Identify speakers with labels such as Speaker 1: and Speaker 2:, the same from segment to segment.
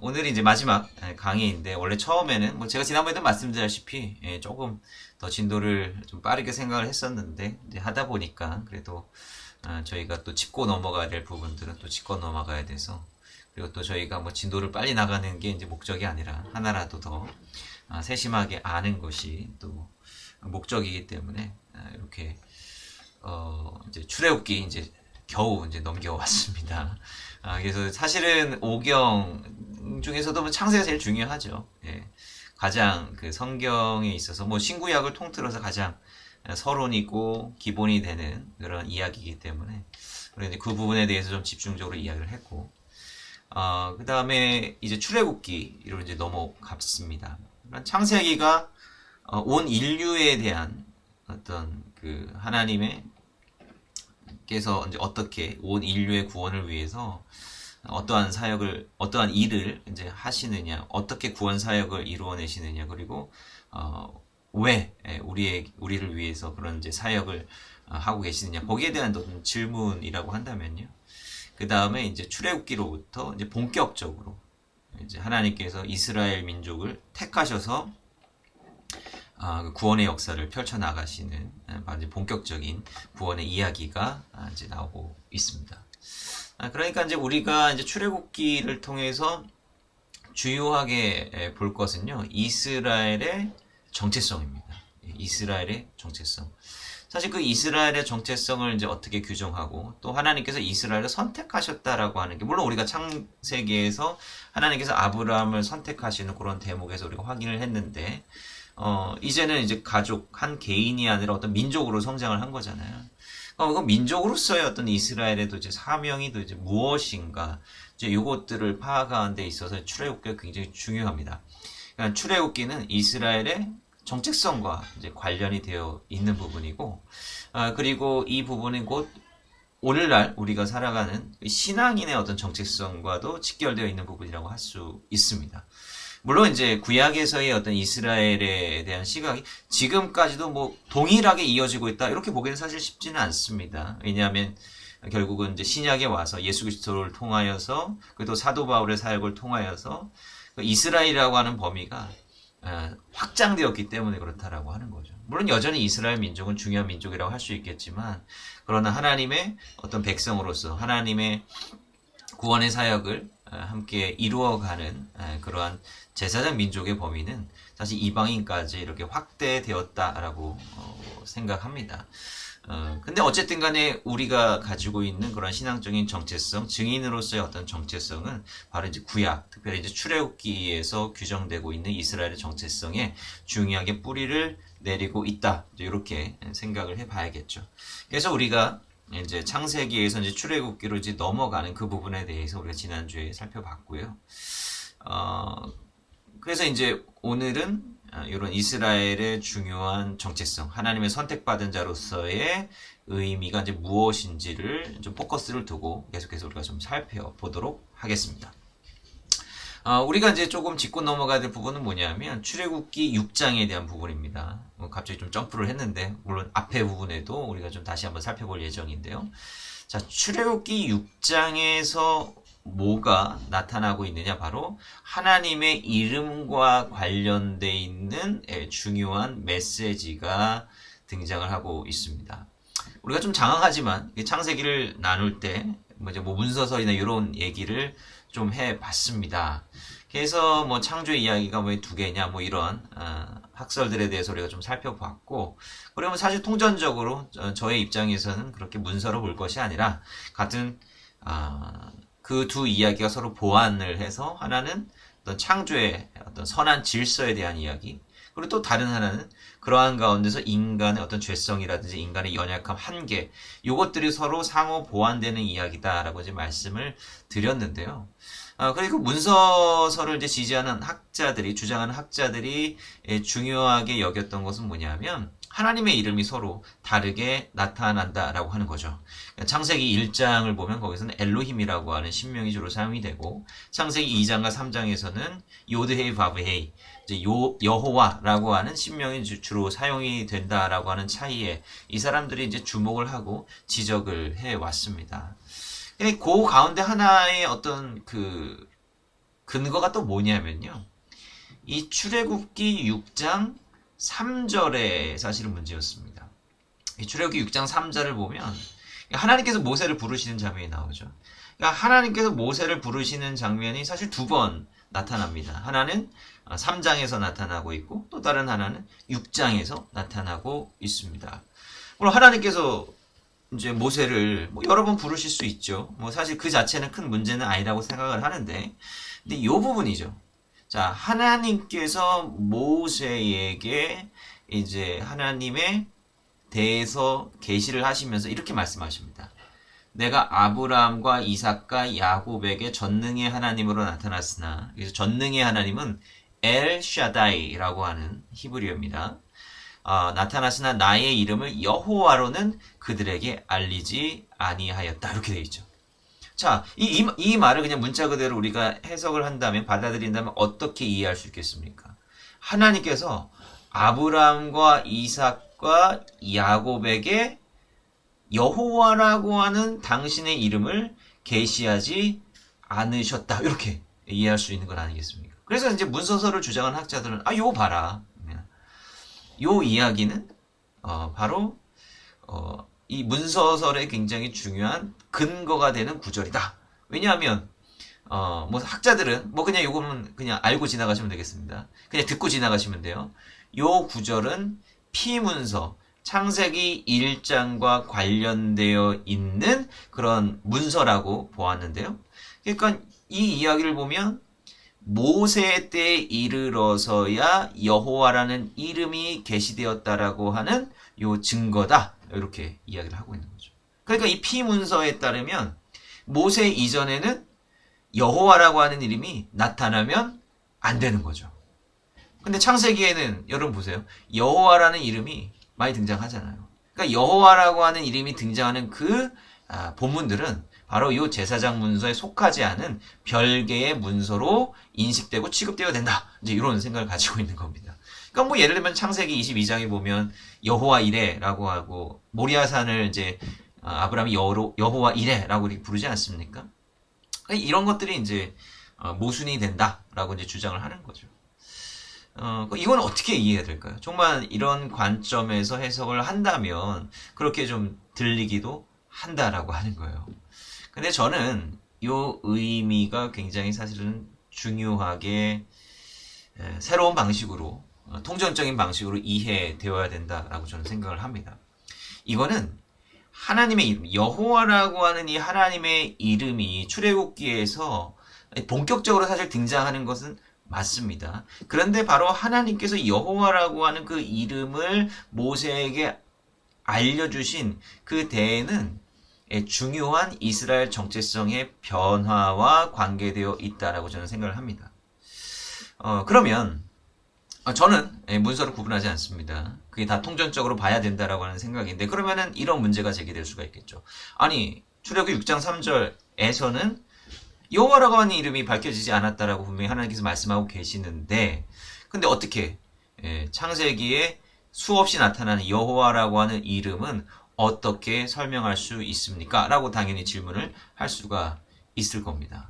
Speaker 1: 오늘이 이제 마지막 강의인데, 원래 처음에는, 뭐 제가 지난번에도 말씀드렸다시피, 조금 더 진도를 좀 빠르게 생각을 했었는데, 이제 하다 보니까, 그래도, 저희가 또 짚고 넘어가야 될 부분들은 또 짚고 넘어가야 돼서, 그리고 또 저희가 뭐 진도를 빨리 나가는 게 이제 목적이 아니라, 하나라도 더, 세심하게 아는 것이 또 목적이기 때문에, 이렇게, 이제 출애굽기 이제 겨우 이제 넘겨왔습니다. 그래서 사실은 오경 중에서도 뭐 창세가 제일 중요하죠. 예. 가장 그 성경에 있어서 뭐 신구약을 통틀어서 가장 서론이고 기본이 되는 그런 이야기이기 때문에 우리 이제 그 부분에 대해서 좀 집중적으로 이야기를 했고, 그 다음에 이제 출애굽기로 이제 넘어갔습니다. 창세기가 온 인류에 대한 어떤 그 하나님의 께서 이제 어떻게 온 인류의 구원을 위해서 어떠한 사역을, 어떠한 일을 이제 하시느냐, 어떻게 구원 사역을 이루어내시느냐, 그리고 왜 우리를 위해서 그런 이제 사역을 하고 계시느냐, 거기에 대한 어떤 질문이라고 한다면요. 그 다음에 이제 출애굽기로부터 이제 본격적으로 이제 하나님께서 이스라엘 민족을 택하셔서 그 구원의 역사를 펼쳐나가시는 이제 본격적인 구원의 이야기가 이제 나오고 있습니다. 그러니까 이제 우리가 이제 출애굽기를 통해서 주요하게 볼 것은요, 이스라엘의 정체성입니다. 이스라엘의 정체성. 사실 그 이스라엘의 정체성을 이제 어떻게 규정하고 또 하나님께서 이스라엘을 선택하셨다라고 하는 게, 물론 우리가 창세기에서 하나님께서 아브라함을 선택하시는 그런 대목에서 우리가 확인을 했는데, 이제는 이제 가족, 한 개인이 아니라 어떤 민족으로 성장을 한 거잖아요. 그 민족으로서의 어떤 이스라엘의 이제 사명이 또 이제 무엇인가, 이제 요것들을 파악하는 데 있어서 출애굽기가 굉장히 중요합니다. 그러니까 출애굽기는 이스라엘의 정체성과 이제 관련이 되어 있는 부분이고, 그리고 이 부분이 곧 오늘날 우리가 살아가는 신앙인의 어떤 정체성과도 직결되어 있는 부분이라고 할 수 있습니다. 물론 이제 구약에서의 어떤 이스라엘에 대한 시각이 지금까지도 뭐 동일하게 이어지고 있다, 이렇게 보기는 사실 쉽지는 않습니다. 왜냐하면 결국은 이제 신약에 와서 예수 그리스도를 통하여서, 그리고 또 사도 바울의 사역을 통하여서 이스라엘이라고 하는 범위가 확장되었기 때문에 그렇다라고 하는 거죠. 물론 여전히 이스라엘 민족은 중요한 민족이라고 할 수 있겠지만, 그러나 하나님의 어떤 백성으로서 하나님의 구원의 사역을 함께 이루어가는 그러한 제사장 민족의 범위는 사실 이방인까지 이렇게 확대되었다라고 생각합니다. 근데 어쨌든 간에 우리가 가지고 있는 그런 신앙적인 정체성, 증인으로서의 어떤 정체성은 바로 이제 구약, 특별히 이제 출애굽기에서 규정되고 있는 이스라엘의 정체성에 중요하게 뿌리를 내리고 있다, 이렇게 생각을 해봐야겠죠. 그래서 우리가 이제 창세기에서 이제 출애굽기로 이제 넘어가는 그 부분에 대해서 우리가 지난주에 살펴봤고요. 그래서 이제 오늘은 이런 이스라엘의 중요한 정체성, 하나님의 선택받은 자로서의 의미가 이제 무엇인지를 좀 포커스를 두고 계속해서 우리가 좀 살펴보도록 하겠습니다. 우리가 이제 조금 짚고 넘어가야 될 부분은 뭐냐면 출애굽기 6장에 대한 부분입니다. 갑자기 좀 점프를 했는데, 물론 앞에 부분에도 우리가 좀 다시 한번 살펴볼 예정인데요. 자, 출애굽기 6장에서 뭐가 나타나고 있느냐, 바로 하나님의 이름과 관련돼 있는 중요한 메시지가 등장을 하고 있습니다. 우리가 좀 장황하지만 창세기를 나눌 때 뭐 문서설이나 이런 얘기를 좀 해봤습니다. 그래서 뭐 창조의 이야기가 왜 두 개냐, 뭐 이런 학설들에 대해서 우리가 좀 살펴봤고, 그러면 사실 통전적으로 저의 입장에서는 그렇게 문서로 볼 것이 아니라 같은 그 두 이야기가 서로 보완을 해서, 하나는 어떤 창조의 어떤 선한 질서에 대한 이야기, 그리고 또 다른 하나는 그러한 가운데서 인간의 어떤 죄성이라든지 인간의 연약함, 한계, 요것들이 서로 상호 보완되는 이야기다라고 이제 말씀을 드렸는데요. 그리고 문서서를 이제 지지하는 학자들이, 주장하는 학자들이 중요하게 여겼던 것은 뭐냐면, 하나님의 이름이 서로 다르게 나타난다라고 하는 거죠. 창세기 1장을 보면 거기서는 엘로힘이라고 하는 신명이 주로 사용이 되고, 창세기 2장과 3장에서는 요드헤이 바브헤이, 이제 여호와라고 하는 신명이 주로 사용이 된다라고 하는 차이에 이 사람들이 이제 주목을 하고 지적을 해 왔습니다. 그 가운데 하나의 어떤 그 근거가 또 뭐냐면요. 이 출애굽기 6장 3절에 사실은 문제였습니다. 이 출애굽기 6장 3절을 보면 하나님께서 모세를 부르시는 장면이 나오죠. 그러니까 하나님께서 모세를 부르시는 장면이 사실 두 번 나타납니다. 하나는 3장에서 나타나고 있고 또 다른 하나는 6장에서 나타나고 있습니다. 물론 하나님께서 이제 모세를 뭐 여러 번 부르실 수 있죠. 뭐 사실 그 자체는 큰 문제는 아니라고 생각을 하는데, 근데 이 부분이죠. 자, 하나님께서 모세에게 이제 하나님에 대해서 계시를 하시면서 이렇게 말씀하십니다. 내가 아브라함과 이삭과 야곱에게 전능의 하나님으로 나타났으나, 그래서 전능의 하나님은 엘 샤다이라고 하는 히브리어입니다. 나타났으나 나의 이름을 여호와로는 그들에게 알리지 아니하였다. 이렇게 되어 있죠. 자, 이 말을 그냥 문자 그대로 우리가 해석을 한다면, 받아들인다면 어떻게 이해할 수 있겠습니까? 하나님께서 아브라함과 이삭과 야곱에게 여호와라고 하는 당신의 이름을 계시하지 않으셨다. 이렇게 이해할 수 있는 건 아니겠습니까? 그래서 이제 문서서를 주장하는 학자들은 요거 봐라. 요 이야기는 바로 이 문서설의 굉장히 중요한 근거가 되는 구절이다. 왜냐하면 뭐 학자들은 뭐 그냥 요거는 그냥 알고 지나가시면 되겠습니다. 그냥 듣고 지나가시면 돼요. 요 구절은 피문서 창세기 1장과 관련되어 있는 그런 문서라고 보았는데요. 그러니까 이 이야기를 보면 모세 때에 이르러서야 여호와라는 이름이 계시되었다라고 하는 요 증거다. 이렇게 이야기를 하고 있는 거죠. 그러니까 이 피문서에 따르면 모세 이전에는 여호와라고 하는 이름이 나타나면 안 되는 거죠. 근데 창세기에는 여러분 보세요. 여호와라는 이름이 많이 등장하잖아요. 그러니까 여호와라고 하는 이름이 등장하는 그 본문들은 바로 이 제사장 문서에 속하지 않은 별개의 문서로 인식되고 취급되어야 된다. 이제 이런 생각을 가지고 있는 겁니다. 그러니까 뭐 예를 들면 창세기 22장에 보면 여호와 이레라고 하고 모리아산을 이제 아브라함이 여호와 이레라고 이렇게 부르지 않습니까? 그러니까 이런 것들이 이제 모순이 된다라고 이제 주장을 하는 거죠. 이건 어떻게 이해해야 될까요? 정말 이런 관점에서 해석을 한다면 그렇게 좀 들리기도 한다라고 하는 거예요. 근데 저는 이 의미가 굉장히 사실은 중요하게 새로운 방식으로 통전적인 방식으로 이해되어야 된다라고 저는 생각을 합니다. 이거는 하나님의 이름, 여호와라고 하는 이 하나님의 이름이 출애굽기에서 본격적으로 사실 등장하는 것은 맞습니다. 그런데 바로 하나님께서 여호와라고 하는 그 이름을 모세에게 알려주신 그 때에는 중요한 이스라엘 정체성의 변화와 관계되어 있다라고 저는 생각을 합니다. 그러면 저는 문서를 구분하지 않습니다. 그게 다 통전적으로 봐야 된다라고 하는 생각인데, 그러면은 이런 문제가 제기될 수가 있겠죠. 아니, 출애굽기 6장 3절에서는 여호와라고 하는 이름이 밝혀지지 않았다라고 분명히 하나님께서 말씀하고 계시는데, 근데 어떻게 창세기에 수없이 나타나는 여호와라고 하는 이름은 어떻게 설명할 수 있습니까? 라고 당연히 질문을 할 수가 있을 겁니다.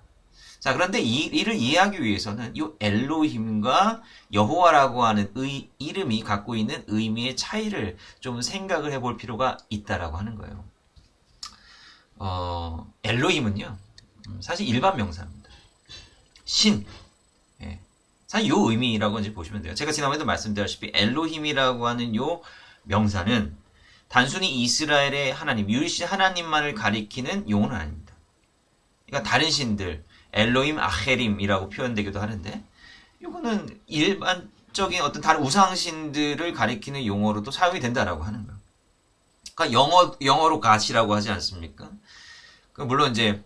Speaker 1: 자, 그런데 이를 이해하기 위해서는 이 엘로힘과 여호와라고 하는 이름이 갖고 있는 의미의 차이를 좀 생각을 해볼 필요가 있다라고 하는 거예요. 엘로힘은요, 사실 일반 명사입니다. 신. 사실 요 의미라고 이제 보시면 돼요. 제가 지난번에도 말씀드렸다시피 엘로힘이라고 하는 요 명사는 단순히 이스라엘의 하나님, 유일신 하나님만을 가리키는 용어는 아닙니다. 그러니까 다른 신들, 엘로힘 아헤림이라고 표현되기도 하는데, 이거는 일반적인 어떤 다른 우상신들을 가리키는 용어로도 사용이 된다라고 하는 거예요. 그러니까 영어로 갓이라고 하지 않습니까? 물론 이제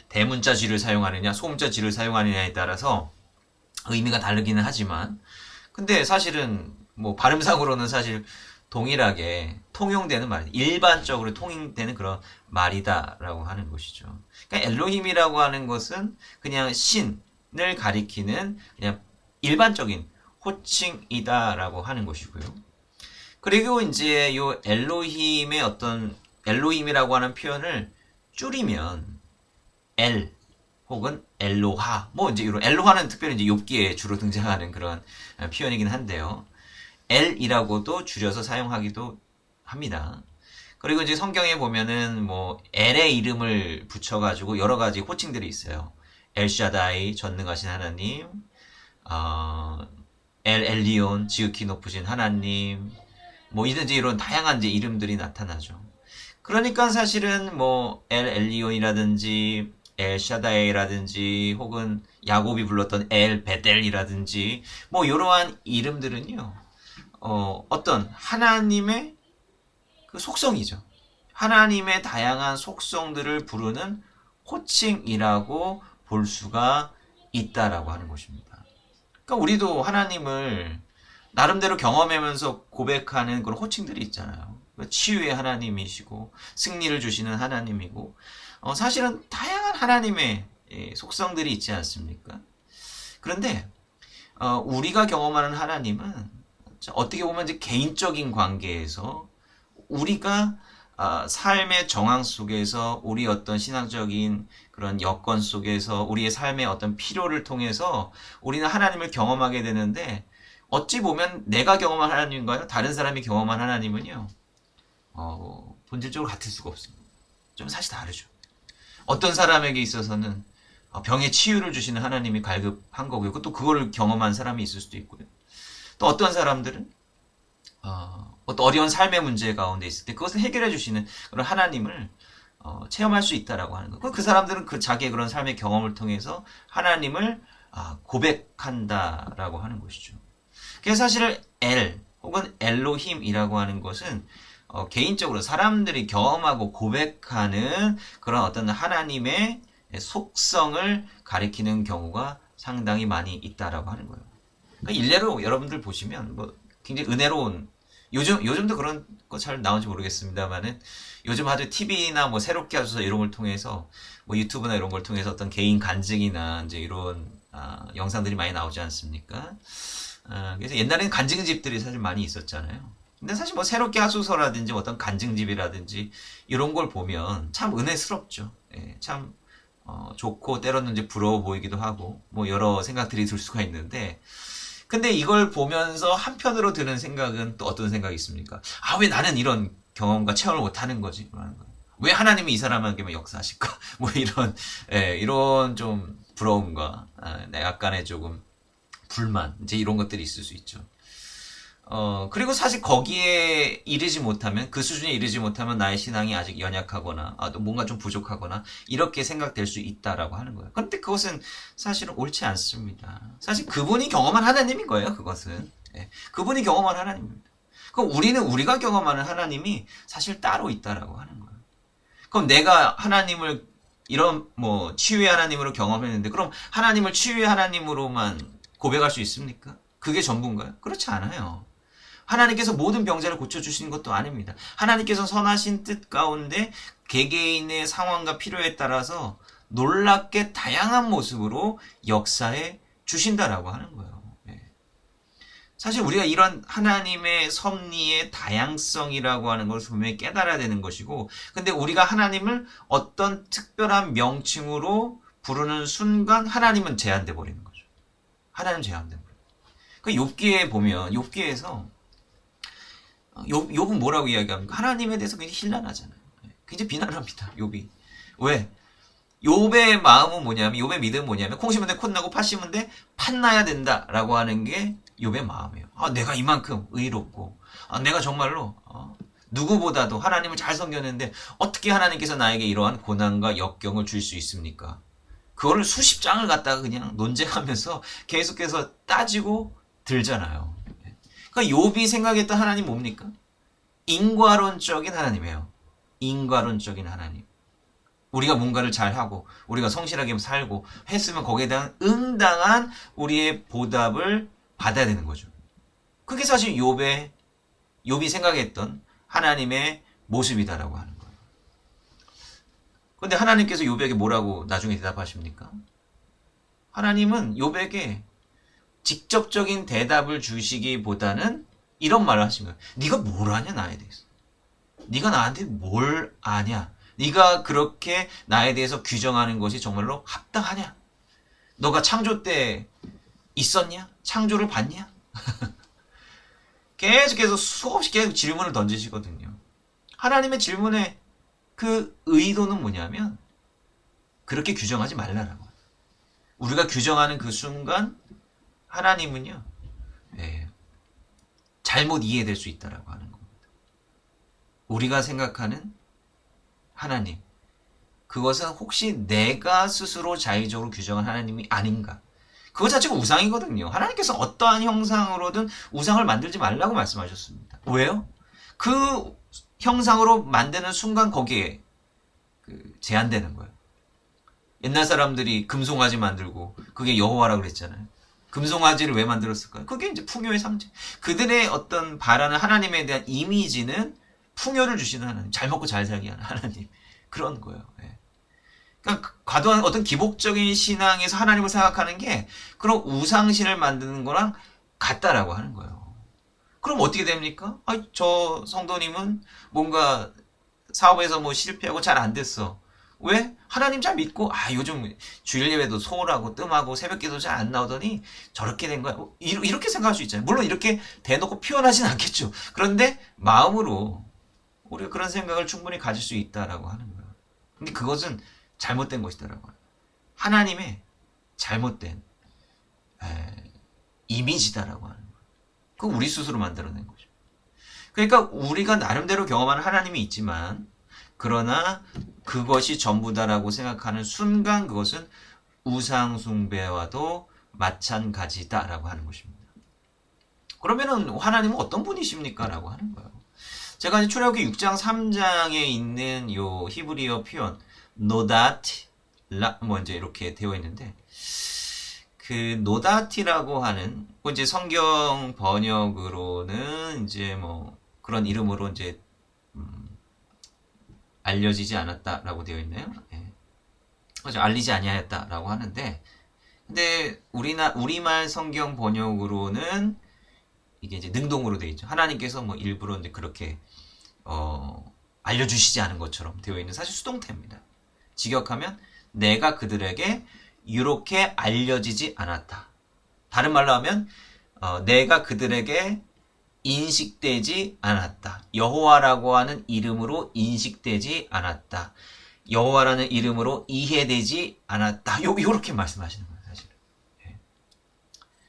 Speaker 1: 대문자 G를 사용하느냐, 소문자 G를 사용하느냐에 따라서 의미가 다르기는 하지만, 근데 사실은 뭐 발음상으로는 사실 동일하게 통용되는 말, 일반적으로 통용되는 그런 말이다라고 하는 것이죠. 그러니까 엘로힘이라고 하는 것은 그냥 신을 가리키는 그냥 일반적인 호칭이다라고 하는 것이고요. 그리고 이제 이 엘로힘의 어떤 엘로힘이라고 하는 표현을 줄이면 혹은 엘로하, 뭐 이제 이런 엘로하는 특별히 이제 욥기에 주로 등장하는 그런 표현이긴 한데요. 엘이라고도 줄여서 사용하기도 합니다. 그리고 이제 성경에 보면은 뭐 엘의 이름을 붙여가지고 여러 가지 호칭들이 있어요. 엘샤다이, 전능하신 하나님, 엘 엘리온, 지극히 높으신 하나님, 뭐 이런 다양한 이제 이름들이 나타나죠. 그러니까 사실은 뭐 엘 엘리온이라든지 엘샤다이라든지 혹은 야곱이 불렀던 엘 베델이라든지 뭐 이러한 이름들은요. 어떤 하나님의 그 속성이죠. 하나님의 다양한 속성들을 부르는 호칭이라고 볼 수가 있다라고 하는 것입니다. 그러니까 우리도 하나님을 나름대로 경험하면서 고백하는 그런 호칭들이 있잖아요. 치유의 하나님이시고 승리를 주시는 하나님이고 사실은 다양한 하나님의 속성들이 있지 않습니까? 그런데 우리가 경험하는 하나님은 어떻게 보면 이제 개인적인 관계에서 우리가 삶의 정황 속에서 우리 어떤 신앙적인 그런 여건 속에서 우리의 삶의 어떤 필요를 통해서 우리는 하나님을 경험하게 되는데 어찌 보면 내가 경험한 하나님과요 다른 사람이 경험한 하나님은요 본질적으로 같을 수가 없습니다. 좀 사실 다르죠. 어떤 사람에게 있어서는 병의 치유를 주시는 하나님이 갈급한 거고요. 또 그거를 경험한 사람이 있을 수도 있고요. 또 어떤 사람들은 어떤 어려운 삶의 문제 가운데 있을 때 그것을 해결해 주시는 그런 하나님을 체험할 수 있다라고 하는 거. 그 사람들은 그 자기의 그런 삶의 경험을 통해서 하나님을 고백한다라고 하는 것이죠. 그래서 사실 엘 혹은 엘로힘이라고 하는 것은 개인적으로 사람들이 경험하고 고백하는 그런 어떤 하나님의 속성을 가리키는 경우가 상당히 많이 있다라고 하는 거예요. 그러니까 일례로 여러분들 보시면 뭐 굉장히 은혜로운 요즘도 그런 거 잘 나오는지 모르겠습니다만은 요즘 아주 TV나 뭐 새롭게 하소서 이런 걸 통해서 뭐 유튜브나 이런 걸 통해서 어떤 개인 간증이나 이제 이런 영상들이 많이 나오지 않습니까? 그래서 옛날에는 간증집들이 사실 많이 있었잖아요. 근데 사실 뭐 새롭게 하소서라든지 어떤 간증집이라든지 이런 걸 보면 참 은혜스럽죠. 예, 참 좋고 때로는 이제 부러워 보이기도 하고 뭐 여러 생각들이 들 수가 있는데 근데 이걸 보면서 한편으로 드는 생각은 또 어떤 생각이 있습니까? 왜 나는 이런 경험과 체험을 못하는 거지? 왜 하나님이 이 사람에게만 역사하실까? 뭐 이런 좀 부러움과 약간의 조금 불만 이제 이런 것들이 있을 수 있죠. 그리고 사실 거기에 이르지 못하면, 그 수준에 이르지 못하면 나의 신앙이 아직 연약하거나, 뭔가 좀 부족하거나, 이렇게 생각될 수 있다라고 하는 거예요. 그런데 그것은 사실은 옳지 않습니다. 사실 그분이 경험한 하나님인 거예요, 그것은. 예, 그분이 경험한 하나님입니다. 그럼 우리는 우리가 경험하는 하나님이 사실 따로 있다라고 하는 거예요. 그럼 내가 하나님을 이런 치유의 하나님으로 경험했는데, 그럼 하나님을 치유의 하나님으로만 고백할 수 있습니까? 그게 전부인가요? 그렇지 않아요. 하나님께서 모든 병자를 고쳐주시는 것도 아닙니다. 하나님께서 선하신 뜻 가운데 개개인의 상황과 필요에 따라서 놀랍게 다양한 모습으로 역사해 주신다라고 하는 거예요. 사실 우리가 이런 하나님의 섭리의 다양성이라고 하는 것을 분명히 깨달아야 되는 것이고, 근데 우리가 하나님을 어떤 특별한 명칭으로 부르는 순간 하나님은 제한돼 버리는 거죠. 하나님 제한돼 버려요. 그 욥기에 보면 욥기에서 욥은 뭐라고 이야기합니까? 하나님에 대해서 굉장히 신란하잖아요. 굉장히 비난합니다. 욥이. 왜? 욥의 마음은 뭐냐면, 욥의 믿음은 뭐냐면, 콩 심은 데 콩 나고 팥 심은 데 팥 나야 된다라고 하는 게 욥의 마음이에요. 내가 이만큼 의롭고, 내가 정말로 누구보다도 하나님을 잘 섬겼는데 어떻게 하나님께서 나에게 이러한 고난과 역경을 줄 수 있습니까? 그거를 수십 장을 갖다가 그냥 논쟁하면서 계속해서 따지고 들잖아요. 그러니까 욥이 생각했던 하나님 뭡니까? 인과론적인 하나님이에요. 인과론적인 하나님. 우리가 뭔가를 잘하고 우리가 성실하게 살고 했으면 거기에 대한 응당한 우리의 보답을 받아야 되는 거죠. 그게 사실 욥이 생각했던 하나님의 모습이다라고 하는 거예요. 그런데 하나님께서 욥에게 뭐라고 나중에 대답하십니까? 하나님은 욥에게 직접적인 대답을 주시기보다는 이런 말을 하신 거예요. 네가 뭘 아냐 나에 대해서. 네가 나한테 뭘 아냐. 네가 그렇게 나에 대해서 규정하는 것이 정말로 합당하냐? 너가 창조 때 있었냐? 창조를 봤냐? 계속해서 수없이 계속 질문을 던지시거든요. 하나님의 질문의 그 의도는 뭐냐면 그렇게 규정하지 말라라고. 우리가 규정하는 그 순간 하나님은요, 잘못 이해될 수 있다라고 하는 겁니다. 우리가 생각하는 하나님, 그것은 혹시 내가 스스로 자의적으로 규정한 하나님이 아닌가? 그거 자체가 우상이거든요. 하나님께서 어떠한 형상으로든 우상을 만들지 말라고 말씀하셨습니다. 왜요? 그 형상으로 만드는 순간 거기에 제한되는 거예요. 옛날 사람들이 금송아지 만들고 그게 여호와라고 그랬잖아요. 금송아지를 왜 만들었을까요? 그게 이제 풍요의 상징. 그들의 어떤 바라는 하나님에 대한 이미지는 풍요를 주시는 하나님, 잘 먹고 잘 살게 하는 하나님, 그런 거예요. 그러니까 과도한 어떤 기복적인 신앙에서 하나님을 생각하는 게 그런 우상신을 만드는 거랑 같다라고 하는 거예요. 그럼 어떻게 됩니까? 저 성도님은 뭔가 사업에서 뭐 실패하고 잘 안 됐어. 왜? 하나님 잘 믿고 요즘 주일 예배도 소홀하고 뜸하고 새벽기도 잘 안 나오더니 저렇게 된 거야. 이렇게 생각할 수 있잖아요. 물론 이렇게 대놓고 표현하진 않겠죠. 그런데 마음으로 우리가 그런 생각을 충분히 가질 수 있다라고 하는 거예요. 근데 그것은 잘못된 것이다라고. 하나님의 잘못된 이미지다라고 하는 거예요. 그거 우리 스스로 만들어낸 거죠. 그러니까 우리가 나름대로 경험하는 하나님이 있지만 그러나 그것이 전부다라고 생각하는 순간 그것은 우상 숭배와도 마찬가지다라고 하는 것입니다. 그러면은 하나님은 어떤 분이십니까? 라고 하는 거예요. 제가 이제 출애굽기 6장 3장에 있는 요 히브리어 표현 노다티 뭐 이제 이렇게 되어 있는데 그 노다티라고 하는 이제 성경 번역으로는 이제 뭐 그런 이름으로 이제 알려지지 않았다라고 되어 있네요. 그래서 알리지 아니하였다라고 하는데 근데 우리말 성경 번역으로는 이게 이제 능동으로 되어 있죠. 하나님께서 뭐 일부러 이제 그렇게 알려주시지 않은 것처럼 되어 있는 사실 수동태입니다. 직역하면 내가 그들에게 이렇게 알려지지 않았다. 다른 말로 하면 내가 그들에게 인식되지 않았다. 여호와라고 하는 이름으로 인식되지 않았다. 여호와라는 이름으로 이해되지 않았다. 요렇게 말씀하시는 거예요, 사실은.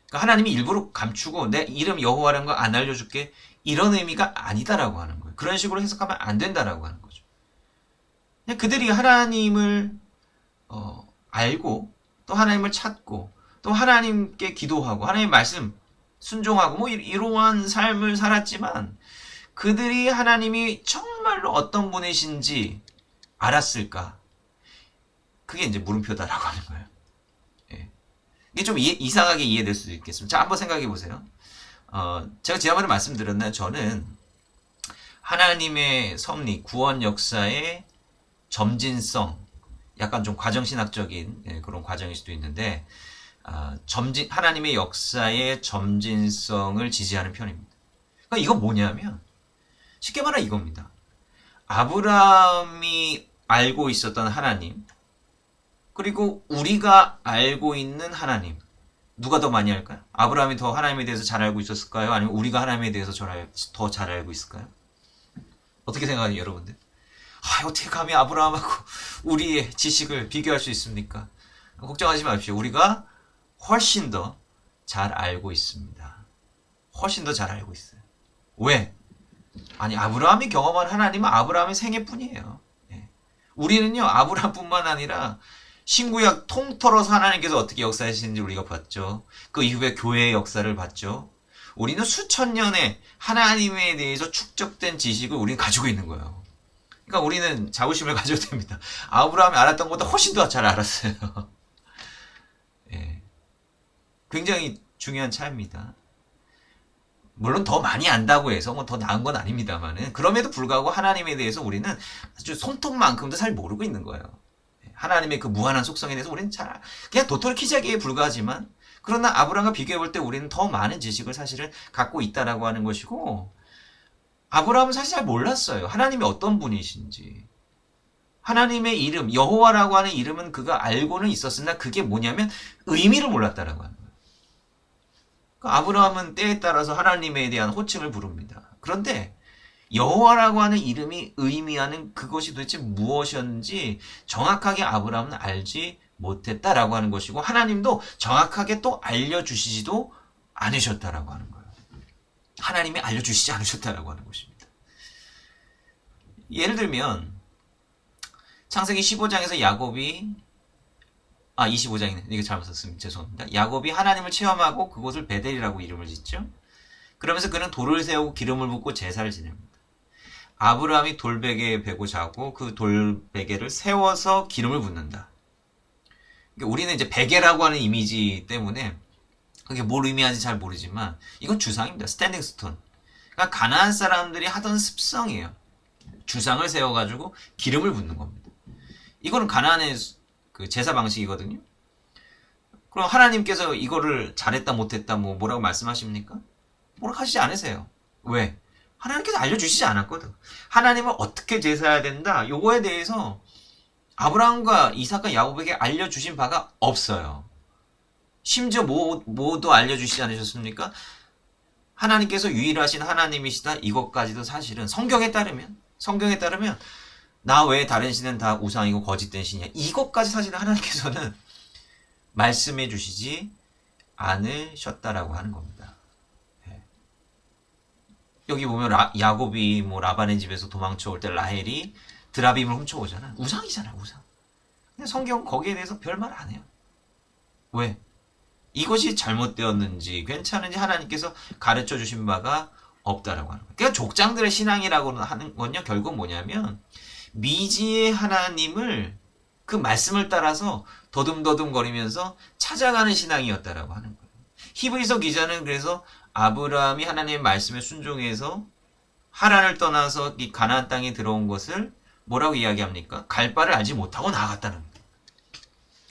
Speaker 1: 그러니까 하나님이 일부러 감추고 내 이름 여호와라는 거 안 알려줄게. 이런 의미가 아니다라고 하는 거예요. 그런 식으로 해석하면 안 된다라고 하는 거죠. 그냥 그들이 하나님을 알고 또 하나님을 찾고 또 하나님께 기도하고 하나님의 말씀 순종하고 뭐 이러한 삶을 살았지만 그들이 하나님이 정말로 어떤 분이신지 알았을까? 그게 이제 물음표다라고 하는 거예요. 이게 좀 이상하게 이해될 수도 있겠습니다. 자, 한번 생각해 보세요. 제가 지난번에 말씀드렸나요? 저는 하나님의 섭리, 구원 역사의 점진성, 약간 좀 과정신학적인 그런 과정일 수도 있는데, 하나님의 역사의 점진성을 지지하는 편입니다. 그러니까 이건 뭐냐면, 쉽게 말하면 이겁니다. 아브라함이 알고 있었던 하나님, 그리고 우리가 알고 있는 하나님, 누가 더 많이 알까요? 아브라함이 더 하나님에 대해서 잘 알고 있었을까요? 아니면 우리가 하나님에 대해서 더 잘 알고 있을까요? 어떻게 생각하세요, 여러분들? 어떻게 감히 아브라함하고 우리의 지식을 비교할 수 있습니까? 걱정하지 마십시오. 우리가 훨씬 더 잘 알고 있습니다. 훨씬 더 잘 알고 있어요. 왜? 아니, 아브라함이 경험한 하나님은 아브라함의 생애뿐이에요. 우리는요, 아브라함뿐만 아니라 신구약 통틀어서 하나님께서 어떻게 역사하시는지 우리가 봤죠. 그 이후에 교회의 역사를 봤죠. 우리는 수천 년의 하나님에 대해서 축적된 지식을 우리는 가지고 있는 거예요. 그러니까 우리는 자부심을 가져야 됩니다. 아브라함이 알았던 것보다 훨씬 더 잘 알았어요. 굉장히 중요한 차이입니다. 물론 더 많이 안다고 해서 뭐 더 나은 건 아닙니다만은 그럼에도 불구하고 하나님에 대해서 우리는 아주 손톱만큼도 잘 모르고 있는 거예요. 하나님의 그 무한한 속성에 대해서 우리는 그냥 도토리 키재기에 불과하지만 그러나 아브라함과 비교해 볼 때 우리는 더 많은 지식을 사실은 갖고 있다라고 하는 것이고 아브라함은 사실 잘 몰랐어요. 하나님이 어떤 분이신지. 하나님의 이름, 여호와라고 하는 이름은 그가 알고는 있었으나 그게 뭐냐면 의미를 몰랐다라고 하는 거예요. 그러니까 아브라함은 때에 따라서 하나님에 대한 호칭을 부릅니다. 그런데 여호와라고 하는 이름이 의미하는 그것이 도대체 무엇이었는지 정확하게 아브라함은 알지 못했다라고 하는 것이고 하나님도 정확하게 또 알려주시지도 않으셨다라고 하는 거예요. 하나님이 알려주시지 않으셨다라고 하는 것입니다. 예를 들면 창세기 15장에서 야곱이 25장이네. 이거 잘못 썼습니다. 죄송합니다. 야곱이 하나님을 체험하고 그곳을 베델이라고 이름을 짓죠. 그러면서 그는 돌을 세우고 기름을 붓고 제사를 지냅니다. 아브라함이 돌베개에 베고 자고 그 돌베개를 세워서 기름을 붓는다. 그러니까 우리는 이제 베개라고 하는 이미지 때문에 그게 뭘 의미하는지 잘 모르지만 이건 주상입니다. 스탠딩 스톤. 그러니까 가나안 사람들이 하던 습성이에요. 주상을 세워가지고 기름을 붓는 겁니다. 이거는 가나안의 그 제사 방식이거든요. 그럼 하나님께서 이거를 잘했다 못했다 뭐라고 말씀하십니까? 뭐라고 하시지 않으세요. 왜? 하나님께서 알려주시지 않았거든. 하나님은 어떻게 제사해야 된다. 요거에 대해서 아브라함과 이삭과 야곱에게 알려주신 바가 없어요. 심지어 뭐도 알려주시지 않으셨습니까? 하나님께서 유일하신 하나님이시다. 이것까지도 사실은 성경에 따르면 나 외에 다른 신은 다 우상이고 거짓된 신이야. 이것까지 사실은 하나님께서는 말씀해 주시지 않으셨다라고 하는 겁니다. 여기 보면 야곱이 라반의 집에서 도망쳐 올 때 라헬이 드라빔을 훔쳐오잖아. 우상이잖아, 우상. 근데 성경 거기에 대해서 별말 안 해요. 왜? 이것이 잘못되었는지 괜찮은지 하나님께서 가르쳐 주신 바가 없다라고 하는 거예요. 그러니까 족장들의 신앙이라고 하는 건요, 결국 뭐냐면 미지의 하나님을 그 말씀을 따라서 더듬더듬거리면서 찾아가는 신앙이었다라고 하는 거예요. 히브리서 기자는 그래서 아브라함이 하나님의 말씀에 순종해서 하란을 떠나서 이 가나안 땅에 들어온 것을 뭐라고 이야기합니까? 갈 바를 알지 못하고 나아갔다는 거예요.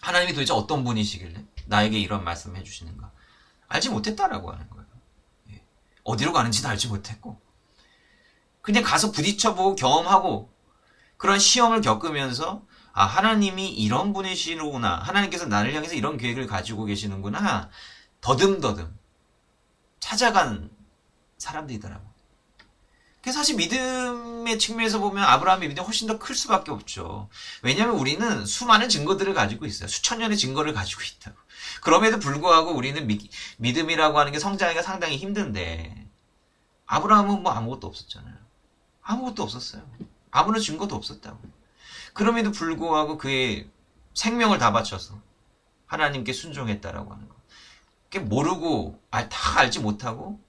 Speaker 1: 하나님이 도대체 어떤 분이시길래 나에게 이런 말씀을 해주시는가? 알지 못했다라고 하는 거예요. 어디로 가는지도 알지 못했고 그냥 가서 부딪혀보고 경험하고 그런 시험을 겪으면서 하나님이 이런 분이시구나. 하나님께서 나를 향해서 이런 계획을 가지고 계시는구나. 더듬더듬 찾아간 사람들이더라고. 그래서 사실 믿음의 측면에서 보면 아브라함의 믿음이 훨씬 더 클 수밖에 없죠. 왜냐하면 우리는 수많은 증거들을 가지고 있어요. 수천 년의 증거를 가지고 있다고. 그럼에도 불구하고 우리는 믿음이라고 하는 게 성장하기가 상당히 힘든데 아브라함은 아무것도 없었잖아요. 아무것도 없었어요. 아무런 증거도 없었다고. 그럼에도 불구하고 그의 생명을 다 바쳐서 하나님께 순종했다라고 하는 거. 그게 모르고 다 알지 못하고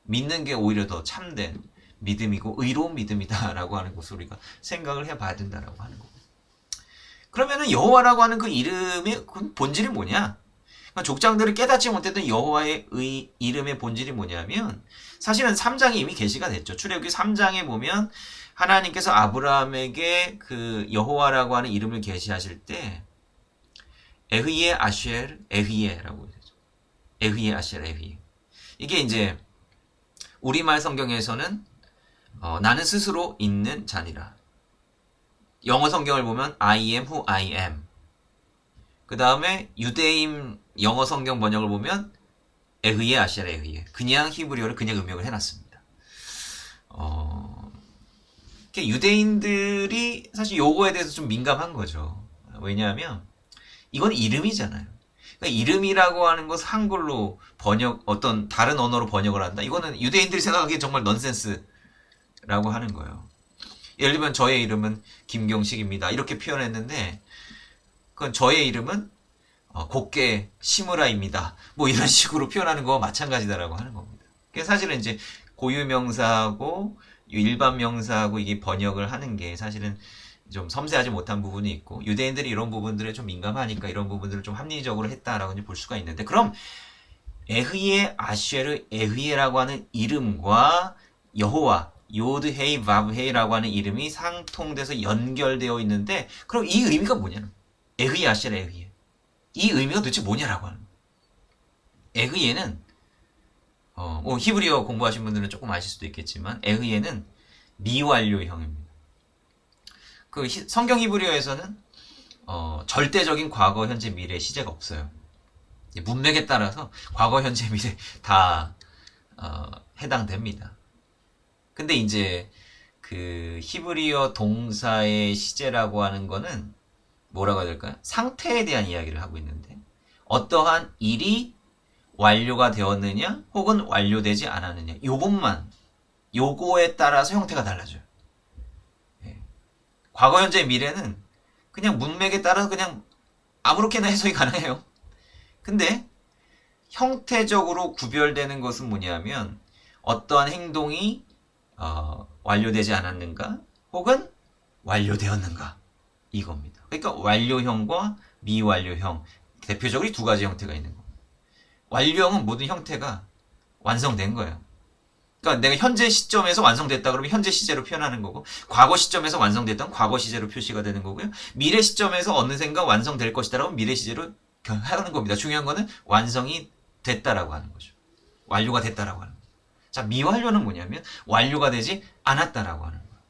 Speaker 1: 믿는 게 오히려 더 참된 믿음이고 의로운 믿음이다라고 하는 것을 우리가 생각을 해봐야 된다라고 하는 거고. 그러면은 여호와라고 하는 그 이름의 그 본질이 뭐냐? 그러니까 족장들을 깨닫지 못했던 여호와의 이름의 본질이 뭐냐면 사실은 3장에 이미 게시가 됐죠. 출애굽기 3장에 보면 하나님께서 아브라함에게 그 여호와라고 하는 이름을 계시하실 때 에흐예 아쉘 에흐예라고 되죠. 에흐예 아쉘 에흐예. 이게 이제 우리말 성경에서는 나는 스스로 있는 자니라. 영어 성경을 보면 I am who I am. 그 다음에 유대인 영어 성경 번역을 보면 에흐예 아쉘 에흐예. 그냥 히브리어를 그냥 음역을 해놨습니다. 유대인들이 사실 요거에 대해서 좀 민감한 거죠. 왜냐하면 이건 이름이잖아요. 그러니까 이름이라고 하는 것을 한글로 어떤 다른 언어로 번역을 한다. 이거는 유대인들이 생각하기엔 정말 넌센스라고 하는 거예요. 예를 들면 저의 이름은 김경식입니다. 이렇게 표현했는데 그건 저의 이름은 곱게 시무라입니다. 이런 식으로 표현하는 거와 마찬가지다라고 하는 겁니다. 그래서 사실은 이제 고유명사하고 일반 명사하고 이게 번역을 하는 게 사실은 좀 섬세하지 못한 부분이 있고 유대인들이 이런 부분들에 좀 민감하니까 이런 부분들을 좀 합리적으로 했다라고 볼 수가 있는데 그럼 에흐예 아쉐르 에흐예라고 하는 이름과 여호와 요드헤이 바브헤이라고 하는 이름이 상통돼서 연결되어 있는데 그럼 이 의미가 뭐냐는 에흐예 아쉐르 에흐예 이 의미가 도대체 뭐냐라고 하는 에흐예는 히브리어 공부하신 분들은 조금 아실 수도 있겠지만 에흐예는 미완료형입니다. 성경 히브리어에서는 절대적인 과거, 현재, 미래 시제가 없어요. 문맥에 따라서 과거, 현재, 미래 다 해당됩니다. 근데 이제 그 히브리어 동사의 시제라고 하는 거는 뭐라고 해야 될까요? 상태에 대한 이야기를 하고 있는데 어떠한 일이 완료가 되었느냐 혹은 완료되지 않았느냐 요거에 따라서 형태가 달라져요. 과거, 현재, 미래는 그냥 문맥에 따라서 그냥 아무렇게나 해석이 가능해요. 근데 형태적으로 구별되는 것은 뭐냐면 어떠한 행동이 완료되지 않았는가 혹은 완료되었는가 이겁니다. 그러니까 완료형과 미완료형 대표적으로 이 두 가지 형태가 있는 겁니다. 완료형은 모든 형태가 완성된 거예요. 그러니까 내가 현재 시점에서 완성됐다 그러면 현재 시제로 표현하는 거고 과거 시점에서 완성됐다면 과거 시제로 표시가 되는 거고요. 미래 시점에서 어느샌가 완성될 것이다라고 미래 시제로 하는 겁니다. 중요한 거는 완성이 됐다라고 하는 거죠. 완료가 됐다라고 하는 거죠. 자, 미완료는 뭐냐면 완료가 되지 않았다라고 하는 거예요.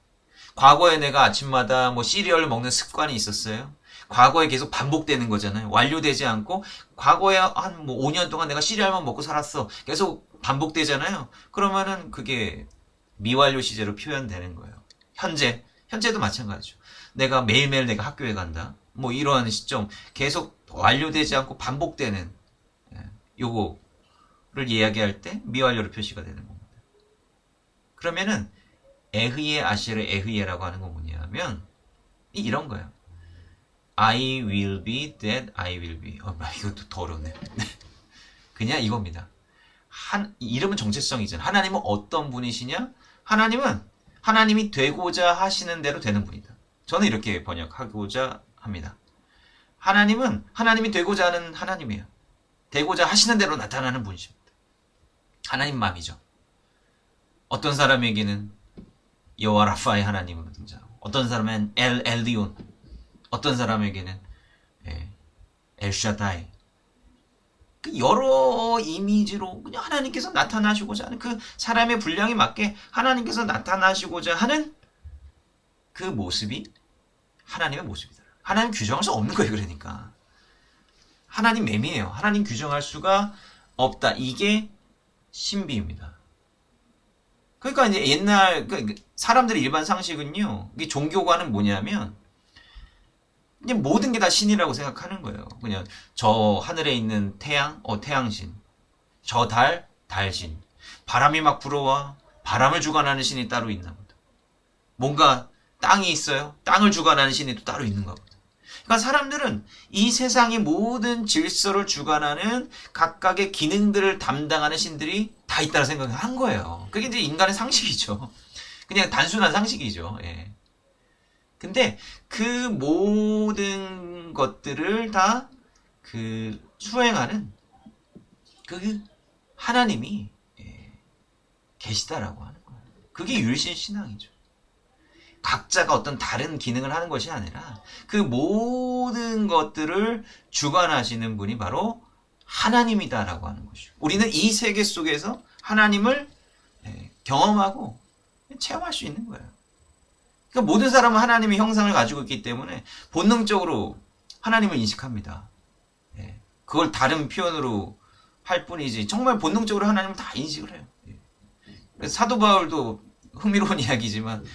Speaker 1: 과거에 내가 아침마다 뭐 시리얼을 먹는 습관이 있었어요. 과거에 계속 반복되는 거잖아요. 완료되지 않고 과거에 한 뭐 5년 동안 내가 시리얼만 먹고 살았어. 계속 반복되잖아요. 그러면은 그게 미완료 시제로 표현되는 거예요. 현재도 마찬가지죠. 내가 매일매일 내가 학교에 간다. 뭐 이러한 시점 계속 완료되지 않고 반복되는 요거를 이야기할 때 미완료로 표시가 되는 겁니다. 그러면은 에흐예 아시르 에흐예라고 하는 건 뭐냐면 이런 거예요. I will be that I will be. 이것도 더 어렵네. 그냥 이겁니다. 이름은 정체성이잖아. 하나님은 어떤 분이시냐? 하나님이 되고자 하시는 대로 되는 분이다. 저는 이렇게 번역하고자 합니다. 하나님이 되고자 하는 하나님이에요. 되고자 하시는 대로 나타나는 분이십니다. 하나님 마음이죠. 어떤 사람에게는 여호와 라파의 하나님으로 등장하고 어떤 사람은 엘 엘리온, 어떤 사람에게는 엘샤다이. 여러 이미지로 그냥 하나님께서 나타나시고자 하는 그 사람의 분량에 맞게 하나님께서 나타나시고자 하는 그 모습이 하나님의 모습이다. 하나님 규정할 수 없는 거예요. 그러니까 하나님 매미예요. 하나님 규정할 수가 없다. 이게 신비입니다. 그러니까 이제 옛날 사람들의 일반 상식은요, 이게 종교관은 뭐냐면 그냥 모든 게 다 신이라고 생각하는 거예요. 그냥 저 하늘에 있는 태양, 태양신, 저 달, 달신, 바람이 막 불어와 바람을 주관하는 신이 따로 있나 보다. 뭔가 땅이 있어요. 땅을 주관하는 신이 또 따로 있는가 보다. 그러니까 사람들은 이 세상의 모든 질서를 주관하는 각각의 기능들을 담당하는 신들이 다 있다고 생각한 거예요. 그게 이제 인간의 상식이죠. 그냥 단순한 상식이죠. 예. 근데 그 모든 것들을 다 수행하는 그 하나님이 계시다라고 하는 거예요. 그게 율신 신앙이죠. 각자가 어떤 다른 기능을 하는 것이 아니라 그 모든 것들을 주관하시는 분이 바로 하나님이다라고 하는 것이죠. 우리는 이 세계 속에서 하나님을 경험하고 체험할 수 있는 거예요. 그러니까 모든 사람은 하나님의 형상을 가지고 있기 때문에 본능적으로 하나님을 인식합니다. 그걸 다른 표현으로 할 뿐이지 정말 본능적으로 하나님을 다 인식을 해요. 사도 바울도 흥미로운 이야기지만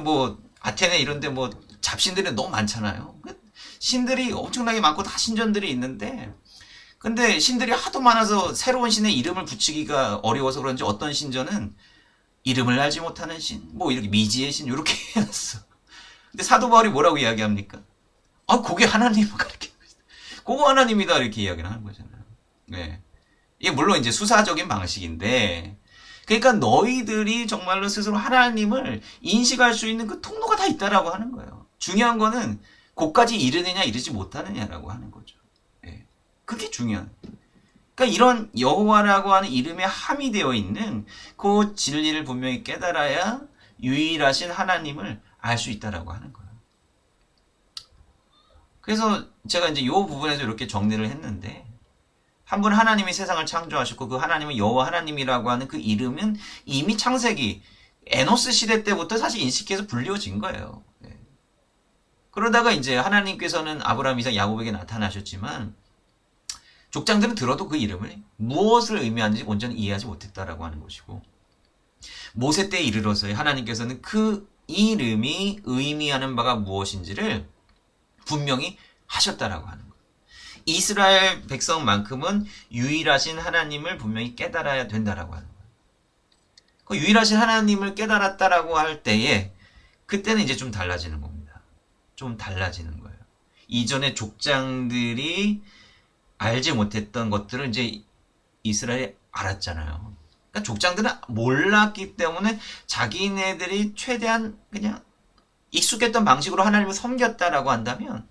Speaker 1: 뭐 아테네 이런데 뭐 잡신들이 너무 많잖아요. 신들이 엄청나게 많고 다 신전들이 있는데 근데 신들이 하도 많아서 새로운 신의 이름을 붙이기가 어려워서 그런지 어떤 신전은 이름을 알지 못하는 신, 뭐 이렇게 미지의 신 이렇게 해놨어. 근데 사도 바울이 뭐라고 이야기합니까? 그게 하나님을 가리키는 것이다. 그거 하나님이다 이렇게 이야기를 하는 거잖아요. 네. 이게 물론 이제 수사적인 방식인데, 그러니까 너희들이 정말로 스스로 하나님을 인식할 수 있는 그 통로가 다 있다라고 하는 거예요. 중요한 거는 거기까지 이르느냐 이르지 못하느냐라고 하는 거죠. 네. 그게 중요한. 그러니까 이런 여호와라고 하는 이름에 함이 되어 있는 그 진리를 분명히 깨달아야 유일하신 하나님을 알 수 있다라고 하는 거예요. 그래서 제가 이제 이 부분에서 이렇게 정리를 했는데, 한 분 하나님이 세상을 창조하셨고 그 하나님은 여호와 하나님이라고 하는 그 이름은 이미 창세기 에노스 시대 때부터 사실 인식해서 불리워진 거예요. 그러다가 이제 하나님께서는 아브라함, 이삭, 야곱에게 나타나셨지만 족장들은 들어도 그 이름을 무엇을 의미하는지 온전히 이해하지 못했다라고 하는 것이고, 모세 때에 이르러서야 하나님께서는 그 이름이 의미하는 바가 무엇인지를 분명히 하셨다라고 하는 거예요. 이스라엘 백성만큼은 유일하신 하나님을 분명히 깨달아야 된다라고 하는 거예요. 그 유일하신 하나님을 깨달았다라고 할 때에 그때는 이제 좀 달라지는 겁니다. 좀 달라지는 거예요. 이전에 족장들이 알지 못했던 것들을 이제 이스라엘이 알았잖아요. 그러니까 족장들은 몰랐기 때문에 자기네들이 최대한 그냥 익숙했던 방식으로 하나님을 섬겼다라고 한다면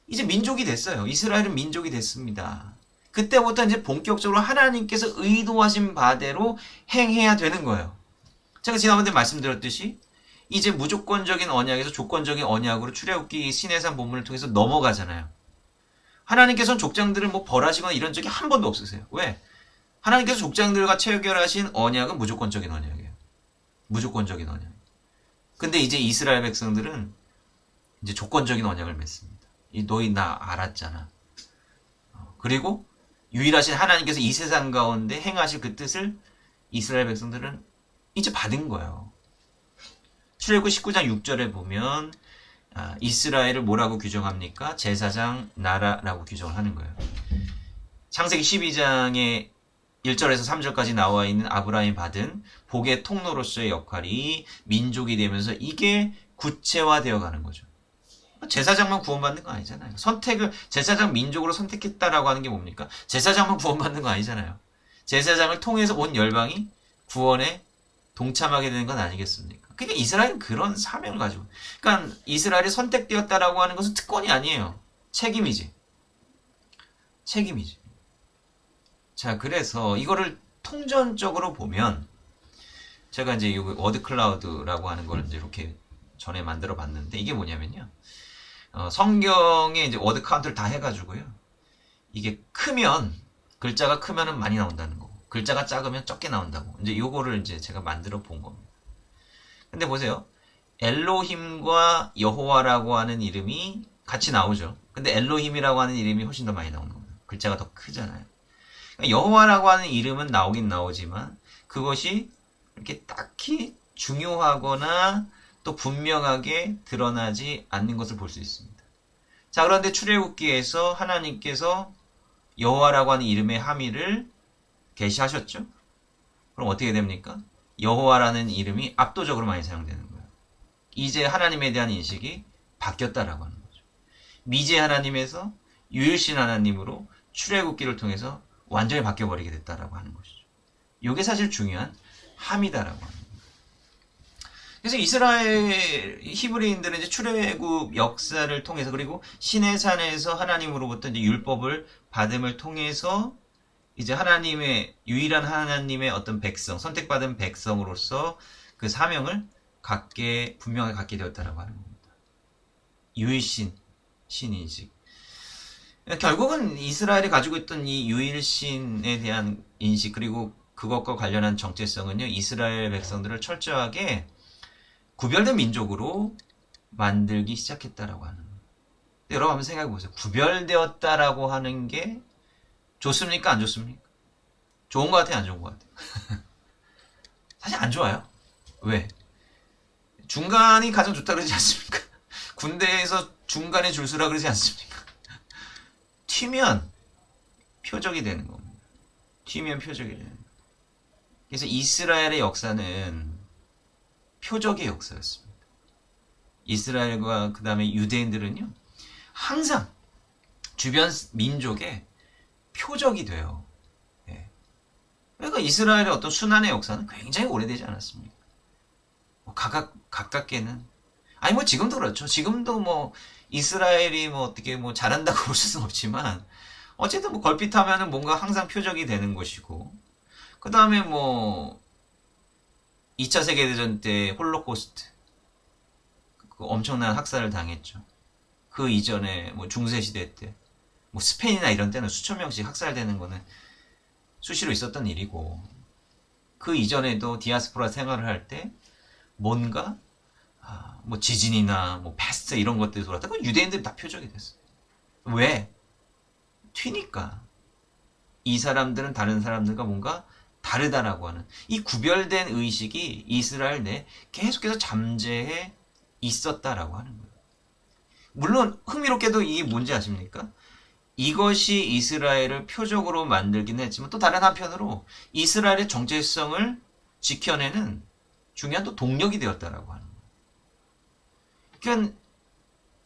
Speaker 1: 이제 민족이 됐어요. 이스라엘은 민족이 됐습니다. 그때부터 이제 본격적으로 하나님께서 의도하신 바대로 행해야 되는 거예요. 제가 지난번에 말씀드렸듯이 이제 무조건적인 언약에서 조건적인 언약으로 출애굽기 시내산 본문을 통해서 넘어가잖아요. 하나님께서는 족장들을 뭐 벌하시거나 이런 적이 한 번도 없으세요. 왜? 하나님께서 족장들과 체결하신 언약은 무조건적인 언약이에요. 무조건적인 언약. 근데 이제 이스라엘 백성들은 이제 조건적인 언약을 맺습니다. 너희 나 알았잖아. 그리고 유일하신 하나님께서 이 세상 가운데 행하실 그 뜻을 이스라엘 백성들은 이제 받은 거예요. 출애굽기 19장 6절에 보면 이스라엘을 뭐라고 규정합니까? 제사장 나라라고 규정을 하는 거예요. 창세기 12장에 1절에서 3절까지 나와 있는 아브라함이 받은 복의 통로로서의 역할이 민족이 되면서 이게 구체화되어 가는 거죠. 제사장만 구원받는 거 아니잖아요. 제사장 민족으로 선택했다라고 하는 게 뭡니까? 제사장만 구원받는 거 아니잖아요. 제사장을 통해서 온 열방이 구원에 동참하게 되는 건 아니겠습니까? 그러니까 이스라엘은 그런 사명을 가지고, 그러니까 이스라엘이 선택되었다라고 하는 것은 특권이 아니에요. 책임이지. 책임이지. 자, 그래서 이거를 통전적으로 보면 제가 이제 이 워드 클라우드라고 하는 걸 이제 이렇게 전에 만들어 봤는데 이게 뭐냐면요. 성경에 이제 워드 카운트를 다 해가지고요. 이게 글자가 크면은 많이 나온다는 거고, 글자가 작으면 적게 나온다고. 이제 요거를 이제 제가 만들어 본 겁니다. 근데 보세요. 엘로힘과 여호와라고 하는 이름이 같이 나오죠. 근데 엘로힘이라고 하는 이름이 훨씬 더 많이 나오는 겁니다. 글자가 더 크잖아요. 그러니까 여호와라고 하는 이름은 나오긴 나오지만 그것이 이렇게 딱히 중요하거나 또 분명하게 드러나지 않는 것을 볼 수 있습니다. 자, 그런데 출애굽기에서 하나님께서 여호와라고 하는 이름의 함의를 계시하셨죠. 그럼 어떻게 됩니까? 여호와라는 이름이 압도적으로 많이 사용되는 거예요. 이제 하나님에 대한 인식이 바뀌었다라고 하는 거죠. 미제 하나님에서 유일신 하나님으로 출애굽기를 통해서 완전히 바뀌어버리게 됐다라고 하는 것이죠. 이게 사실 중요한 함이다라고 하는 거예요. 그래서 이스라엘 히브리인들은 이제 출애굽 역사를 통해서, 그리고 시내산에서 하나님으로부터 이제 율법을 받음을 통해서 이제 하나님의 유일한 하나님의 어떤 백성, 선택받은 백성으로서 그 사명을 분명하게 갖게 되었다라고 하는 겁니다. 유일신, 신인식. 결국은 이스라엘이 가지고 있던 이 유일신에 대한 인식, 그리고 그것과 관련한 정체성은요, 이스라엘 백성들을 철저하게 구별된 민족으로 만들기 시작했다라고 하는 거예요. 여러분 한번 생각해 보세요. 구별되었다라고 하는 게 좋습니까? 안 좋습니까? 좋은 것 같아요? 안 좋은 것 같아요? 사실 안 좋아요. 왜? 중간이 가장 좋다 그러지 않습니까? 군대에서 중간에 줄 서라 그러지 않습니까? 튀면 표적이 되는 겁니다. 튀면 표적이 되는 거예요. 그래서 이스라엘의 역사는 표적의 역사였습니다. 이스라엘과 그 다음에 유대인들은요, 항상 주변 민족의 표적이 돼요. 예. 그러니까 이스라엘의 어떤 순환의 역사는 굉장히 오래되지 않았습니까? 가깝게는, 아니 뭐 지금도 그렇죠. 지금도 뭐 이스라엘이 뭐 어떻게 뭐 잘한다고 볼 수는 없지만 어쨌든 뭐 걸핏하면은 뭔가 항상 표적이 되는 것이고, 그 다음에 뭐 2차 세계대전 때 홀로코스트, 그 엄청난 학살을 당했죠. 그 이전에 뭐 중세시대 때, 뭐 스페인이나 이런 때는 수천 명씩 학살되는 거는 수시로 있었던 일이고, 그 이전에도 디아스포라 생활을 할 때 뭔가 뭐 지진이나 뭐 패스트 이런 것들이 돌았다. 그건 유대인들이 다 표적이 됐어. 왜? 튀니까. 이 사람들은 다른 사람들과 뭔가 다르다라고 하는 이 구별된 의식이 이스라엘 내에 계속해서 잠재해 있었다라고 하는 거예요. 물론 흥미롭게도 이게 뭔지 아십니까? 이것이 이스라엘을 표적으로 만들긴 했지만 또 다른 한편으로 이스라엘의 정체성을 지켜내는 중요한 또 동력이 되었다라고 하는 거예요. 그러니까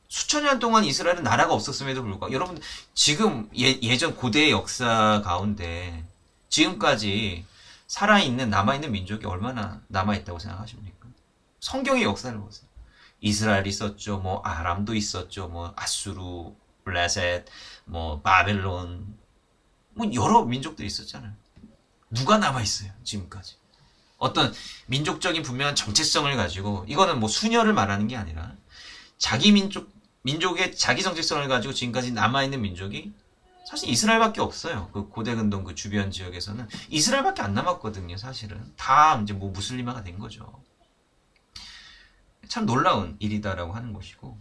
Speaker 1: 수천 년 동안 이스라엘은 나라가 없었음에도 불구하고 여러분 지금 예전 고대의 역사 가운데 지금까지 살아있는 남아있는 민족이 얼마나 남아있다고 생각하십니까? 성경의 역사를 보세요. 이스라엘이 있었죠. 뭐 아람도 있었죠. 뭐 아수르, 블레셋, 뭐 바벨론, 뭐 여러 민족들이 있었잖아요. 누가 남아있어요 지금까지? 어떤 민족적인 분명한 정체성을 가지고 이거는 뭐 수녀를 말하는 게 아니라 자기 민족의 자기 정체성을 가지고 지금까지 남아있는 민족이 사실 이스라엘밖에 없어요. 그 고대 근동 그 주변 지역에서는 이스라엘밖에 안 남았거든요. 사실은 다 이제 뭐 무슬림화가 된 거죠. 참 놀라운 일이다라고 하는 것이고,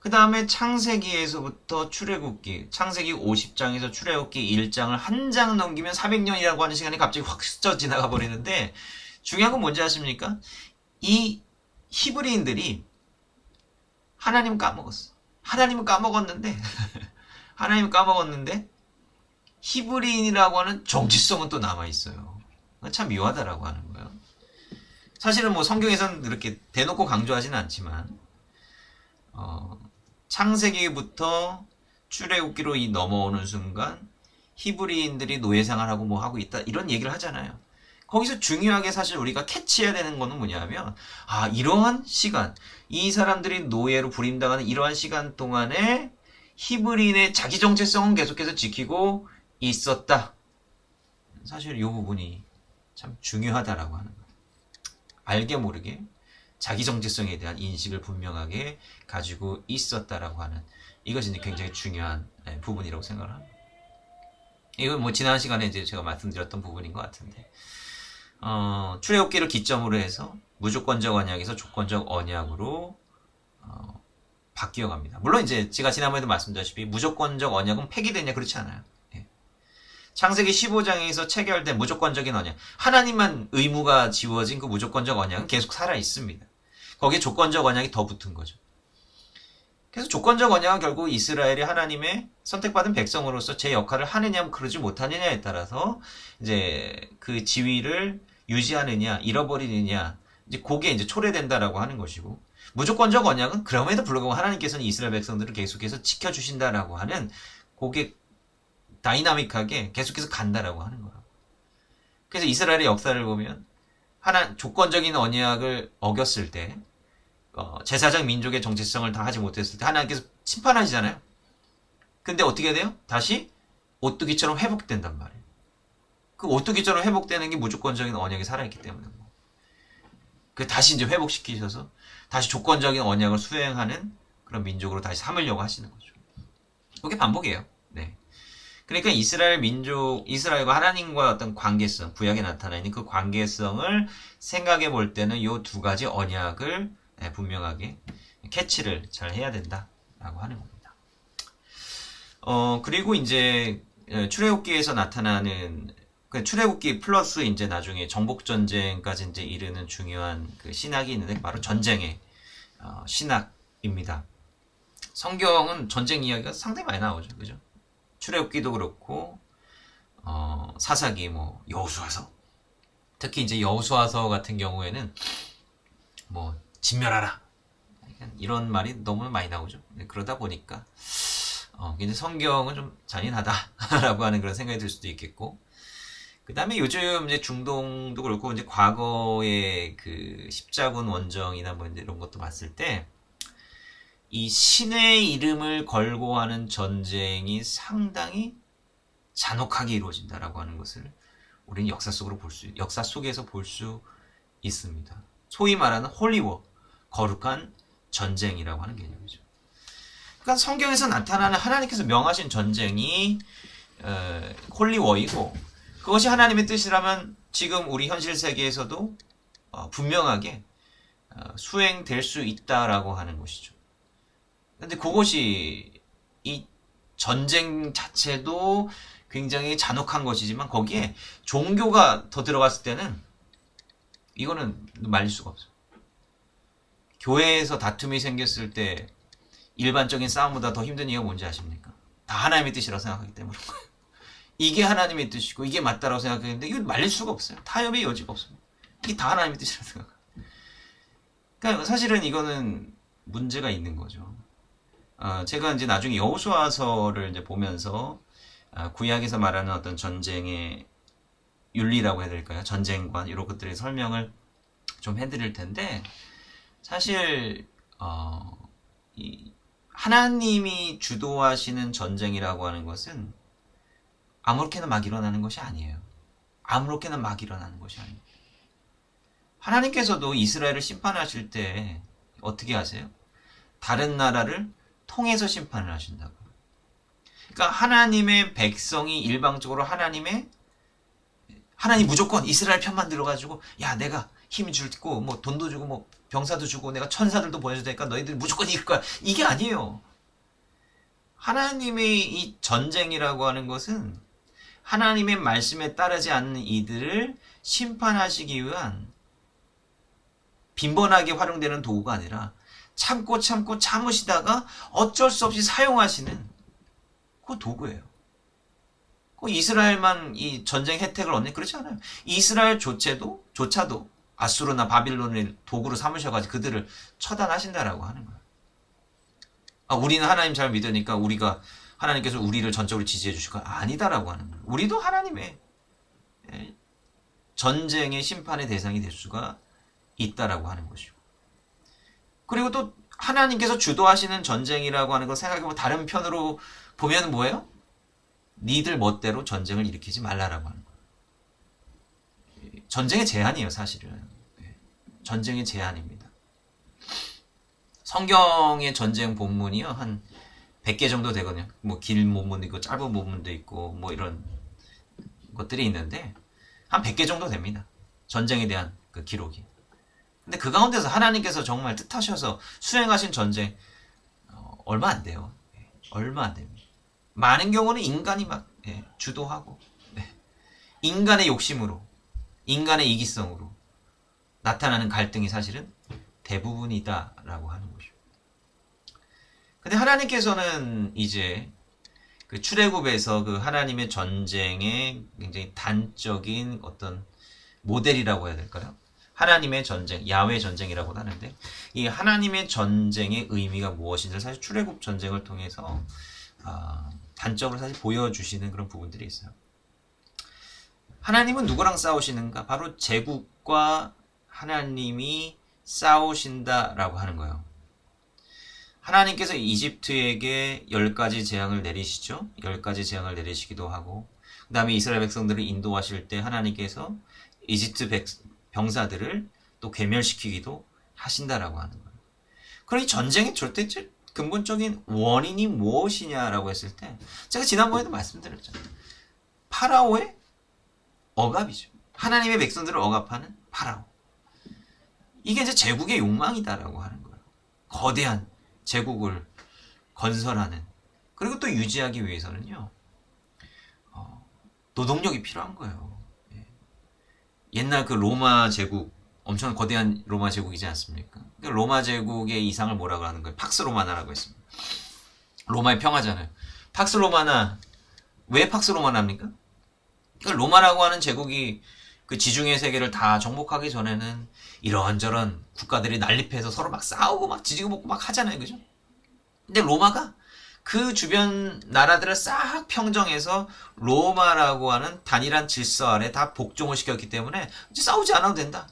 Speaker 1: 그 다음에 창세기에서부터 출애굽기, 창세기 50장에서 출애굽기 1장을 한 장 넘기면 400년이라고 하는 시간이 갑자기 확 스쳐 지나가 버리는데, 중요한 건 뭔지 아십니까? 이 히브리인들이 하나님 까먹었어. 하나님은 까먹었는데 하나님 까먹었는데 히브리인이라고 하는 정체성은 또 남아있어요. 참 묘하다라고 하는 거예요. 사실은 뭐 성경에서는 이렇게 대놓고 강조하지는 않지만 창세기부터 출애굽기로 이 넘어오는 순간 히브리인들이 노예생활하고 뭐 하고 있다 이런 얘기를 하잖아요. 거기서 중요하게 사실 우리가 캐치해야 되는 거는 뭐냐면 이러한 시간, 이 사람들이 노예로 부림당하는 이러한 시간 동안에 히브리인의 자기 정체성은 계속해서 지키고 있었다. 사실 이 부분이 참 중요하다라고 하는 거예요. 알게 모르게 자기 정체성에 대한 인식을 분명하게 가지고 있었다라고 하는 이것이 이제 굉장히 중요한 부분이라고 생각을 합니다. 이건 뭐 지난 시간에 이제 제가 말씀드렸던 부분인 것 같은데 출애굽기를 기점으로 해서 무조건적 언약에서 조건적 언약으로 바뀌어갑니다. 물론 이제 제가 지난번에도 말씀드렸다시피 무조건적 언약은 폐기되냐 그렇지 않아요. 예. 창세기 15장에서 체결된 무조건적인 언약, 하나님만 의무가 지워진 그 무조건적 언약은 계속 살아 있습니다. 거기에 조건적 언약이 더 붙은 거죠. 그래서 조건적 언약은 결국 이스라엘이 하나님의 선택받은 백성으로서 제 역할을 하느냐 그러지 못하느냐에 따라서 이제 그 지위를 유지하느냐 잃어버리느냐 이제 그게 이제 초래된다라고 하는 것이고, 무조건적 언약은 그럼에도 불구하고 하나님께서는 이스라엘 백성들을 계속해서 지켜주신다라고 하는 그게 다이나믹하게 계속해서 간다라고 하는 거라고. 그래서 이스라엘의 역사를 보면 조건적인 언약을 어겼을 때 제사장 민족의 정체성을 다 하지 못했을 때 하나님께서 심판하시잖아요. 근데 어떻게 돼요? 다시 오뚜기처럼 회복된단 말이에요. 그 오뚜기처럼 회복되는 게 무조건적인 언약이 살아있기 때문에 그 다시 이제 회복시키셔서 다시 조건적인 언약을 수행하는 그런 민족으로 다시 삼으려고 하시는 거죠. 그게 반복이에요. 네. 그러니까 이스라엘 민족, 이스라엘과 하나님과 어떤 관계성, 구약에 나타나 있는 그 관계성을 생각해 볼 때는 이 두 가지 언약을 분명하게 캐치를 잘 해야 된다라고 하는 겁니다. 그리고 이제 출애굽기에서 나타나는 출애굽기 플러스 이제 나중에 정복 전쟁까지 이제 이르는 중요한 그 신학이 있는데 바로 전쟁의 신학입니다. 성경은 전쟁 이야기가 상당히 많이 나오죠, 그죠? 출애굽기도 그렇고 사사기, 뭐 여호수아서, 특히 이제 여호수아서 같은 경우에는 뭐 진멸하라 이런 말이 너무 많이 나오죠. 그러다 보니까 이제 성경은 좀 잔인하다라고 하는 그런 생각이 들 수도 있겠고, 그 다음에 요즘 이제 중동도 그렇고 이제 과거의 그 십자군 원정이나 뭐 이런 것도 봤을 때 이 신의 이름을 걸고 하는 전쟁이 상당히 잔혹하게 이루어진다라고 하는 것을 우리는 역사 속에서 볼 수 있습니다. 소위 말하는 홀리워, 거룩한 전쟁이라고 하는 개념이죠. 그러니까 성경에서 나타나는 하나님께서 명하신 전쟁이 홀리워이고, 그것이 하나님의 뜻이라면 지금 우리 현실 세계에서도 분명하게 수행될 수 있다라고 하는 것이죠. 근데 그것이 이 전쟁 자체도 굉장히 잔혹한 것이지만 거기에 종교가 더 들어갔을 때는 이거는 말릴 수가 없어요. 교회에서 다툼이 생겼을 때 일반적인 싸움보다 더 힘든 이유가 뭔지 아십니까? 다 하나님의 뜻이라고 생각하기 때문에 이게 하나님의 뜻이고 이게 맞다라고 생각하는데 이거 말릴 수가 없어요. 타협의 여지가 없습니다. 이게 다 하나님의 뜻이라고 생각해요. 그러니까 사실은 이거는 문제가 있는 거죠. 제가 이제 나중에 여호수아서를 이제 보면서 구약에서 말하는 어떤 전쟁의 윤리라고 해야 될까요? 전쟁관 이런 것들의 설명을 좀 해드릴 텐데 사실 하나님이 주도하시는 전쟁이라고 하는 것은 아무렇게나 막 일어나는 것이 아니에요. 아무렇게나 막 일어나는 것이 아니에요. 하나님께서도 이스라엘을 심판하실 때 어떻게 하세요? 다른 나라를 통해서 심판을 하신다고. 그러니까 하나님의 백성이 일방적으로 하나님 무조건 이스라엘 편만 들어가지고 야 내가 힘 줄고 뭐 돈도 주고 뭐 병사도 주고 내가 천사들도 보내줄 테니까 너희들 무조건 이길 거야. 이게 아니에요. 하나님의 이 전쟁이라고 하는 것은 하나님의 말씀에 따르지 않는 이들을 심판하시기 위한 빈번하게 활용되는 도구가 아니라 참고 참으시다가 어쩔 수 없이 사용하시는 그 도구예요. 그 이스라엘만 이 전쟁 혜택을 얻는 그렇지 않아요. 이스라엘 조차도 아수르나 바빌론을 도구로 삼으셔가지고 그들을 처단하신다라고 하는 거예요. 우리는 하나님 잘 믿으니까 하나님께서 우리를 전적으로 지지해 주실 거 아니다라고 하는 거예요. 우리도 하나님의 전쟁의 심판의 대상이 될 수가 있다라고 하는 것이고. 그리고 또 하나님께서 주도하시는 전쟁이라고 하는 걸 생각해보면 다른 편으로 보면 뭐예요? 니들 멋대로 전쟁을 일으키지 말라라고 하는 거예요. 전쟁의 제한이에요, 사실은. 전쟁의 제한입니다. 성경의 전쟁 본문이요, 한 100개 정도 되거든요. 뭐 긴 본문도 있고 짧은 본문도 있고 뭐 이런 것들이 있는데 한 100개 정도 됩니다. 전쟁에 대한 그 기록이. 근데 그 가운데서 하나님께서 정말 뜻하셔서 수행하신 전쟁 얼마 안 돼요. 얼마 안 됩니다. 많은 경우는 인간이 막 주도하고 인간의 욕심으로 인간의 이기성으로 나타나는 갈등이 사실은 대부분이다라고 하는 것이죠. 근데 하나님께서는 이제 그 출애굽에서 그 하나님의 전쟁의 굉장히 단적인 어떤 모델이라고 해야 될까요? 하나님의 전쟁, 야훼 전쟁이라고도 하는데 이 하나님의 전쟁의 의미가 무엇인지 사실 출애굽 전쟁을 통해서 단적으로 사실 보여주시는 그런 부분들이 있어요. 하나님은 누구랑 싸우시는가? 바로 제국과 하나님이 싸우신다라고 하는 거예요. 하나님께서 이집트에게 10가지 재앙을 내리시죠. 10가지 재앙을 내리시기도 하고 그 다음에 이스라엘 백성들을 인도하실 때 하나님께서 이집트 병사들을 또 괴멸시키기도 하신다라고 하는 거예요. 그럼 이 전쟁의 절대적 근본적인 원인이 무엇이냐라고 했을 때 제가 지난번에도 말씀드렸잖아요. 파라오의 억압이죠. 하나님의 백성들을 억압하는 파라오. 이게 이제 제국의 욕망이다라고 하는 거예요. 거대한 제국을 건설하는 그리고 또 유지하기 위해서는요. 노동력이 필요한 거예요. 옛날 그 로마 제국 엄청 거대한 로마 제국이지 않습니까? 로마 제국의 이상을 뭐라고 하는 거예요? 팍스 로마나라고 했습니다. 로마의 평화잖아요. 팍스 로마나 왜 팍스 로마나입니까? 로마라고 하는 제국이 그 지중해 세계를 다 정복하기 전에는 이런저런 국가들이 난립해서 서로 막 싸우고 막 지지고 먹고 막 하잖아요. 그죠? 근데 로마가 그 주변 나라들을 싹 평정해서 로마라고 하는 단일한 질서 아래 다 복종을 시켰기 때문에 이제 싸우지 않아도 된다.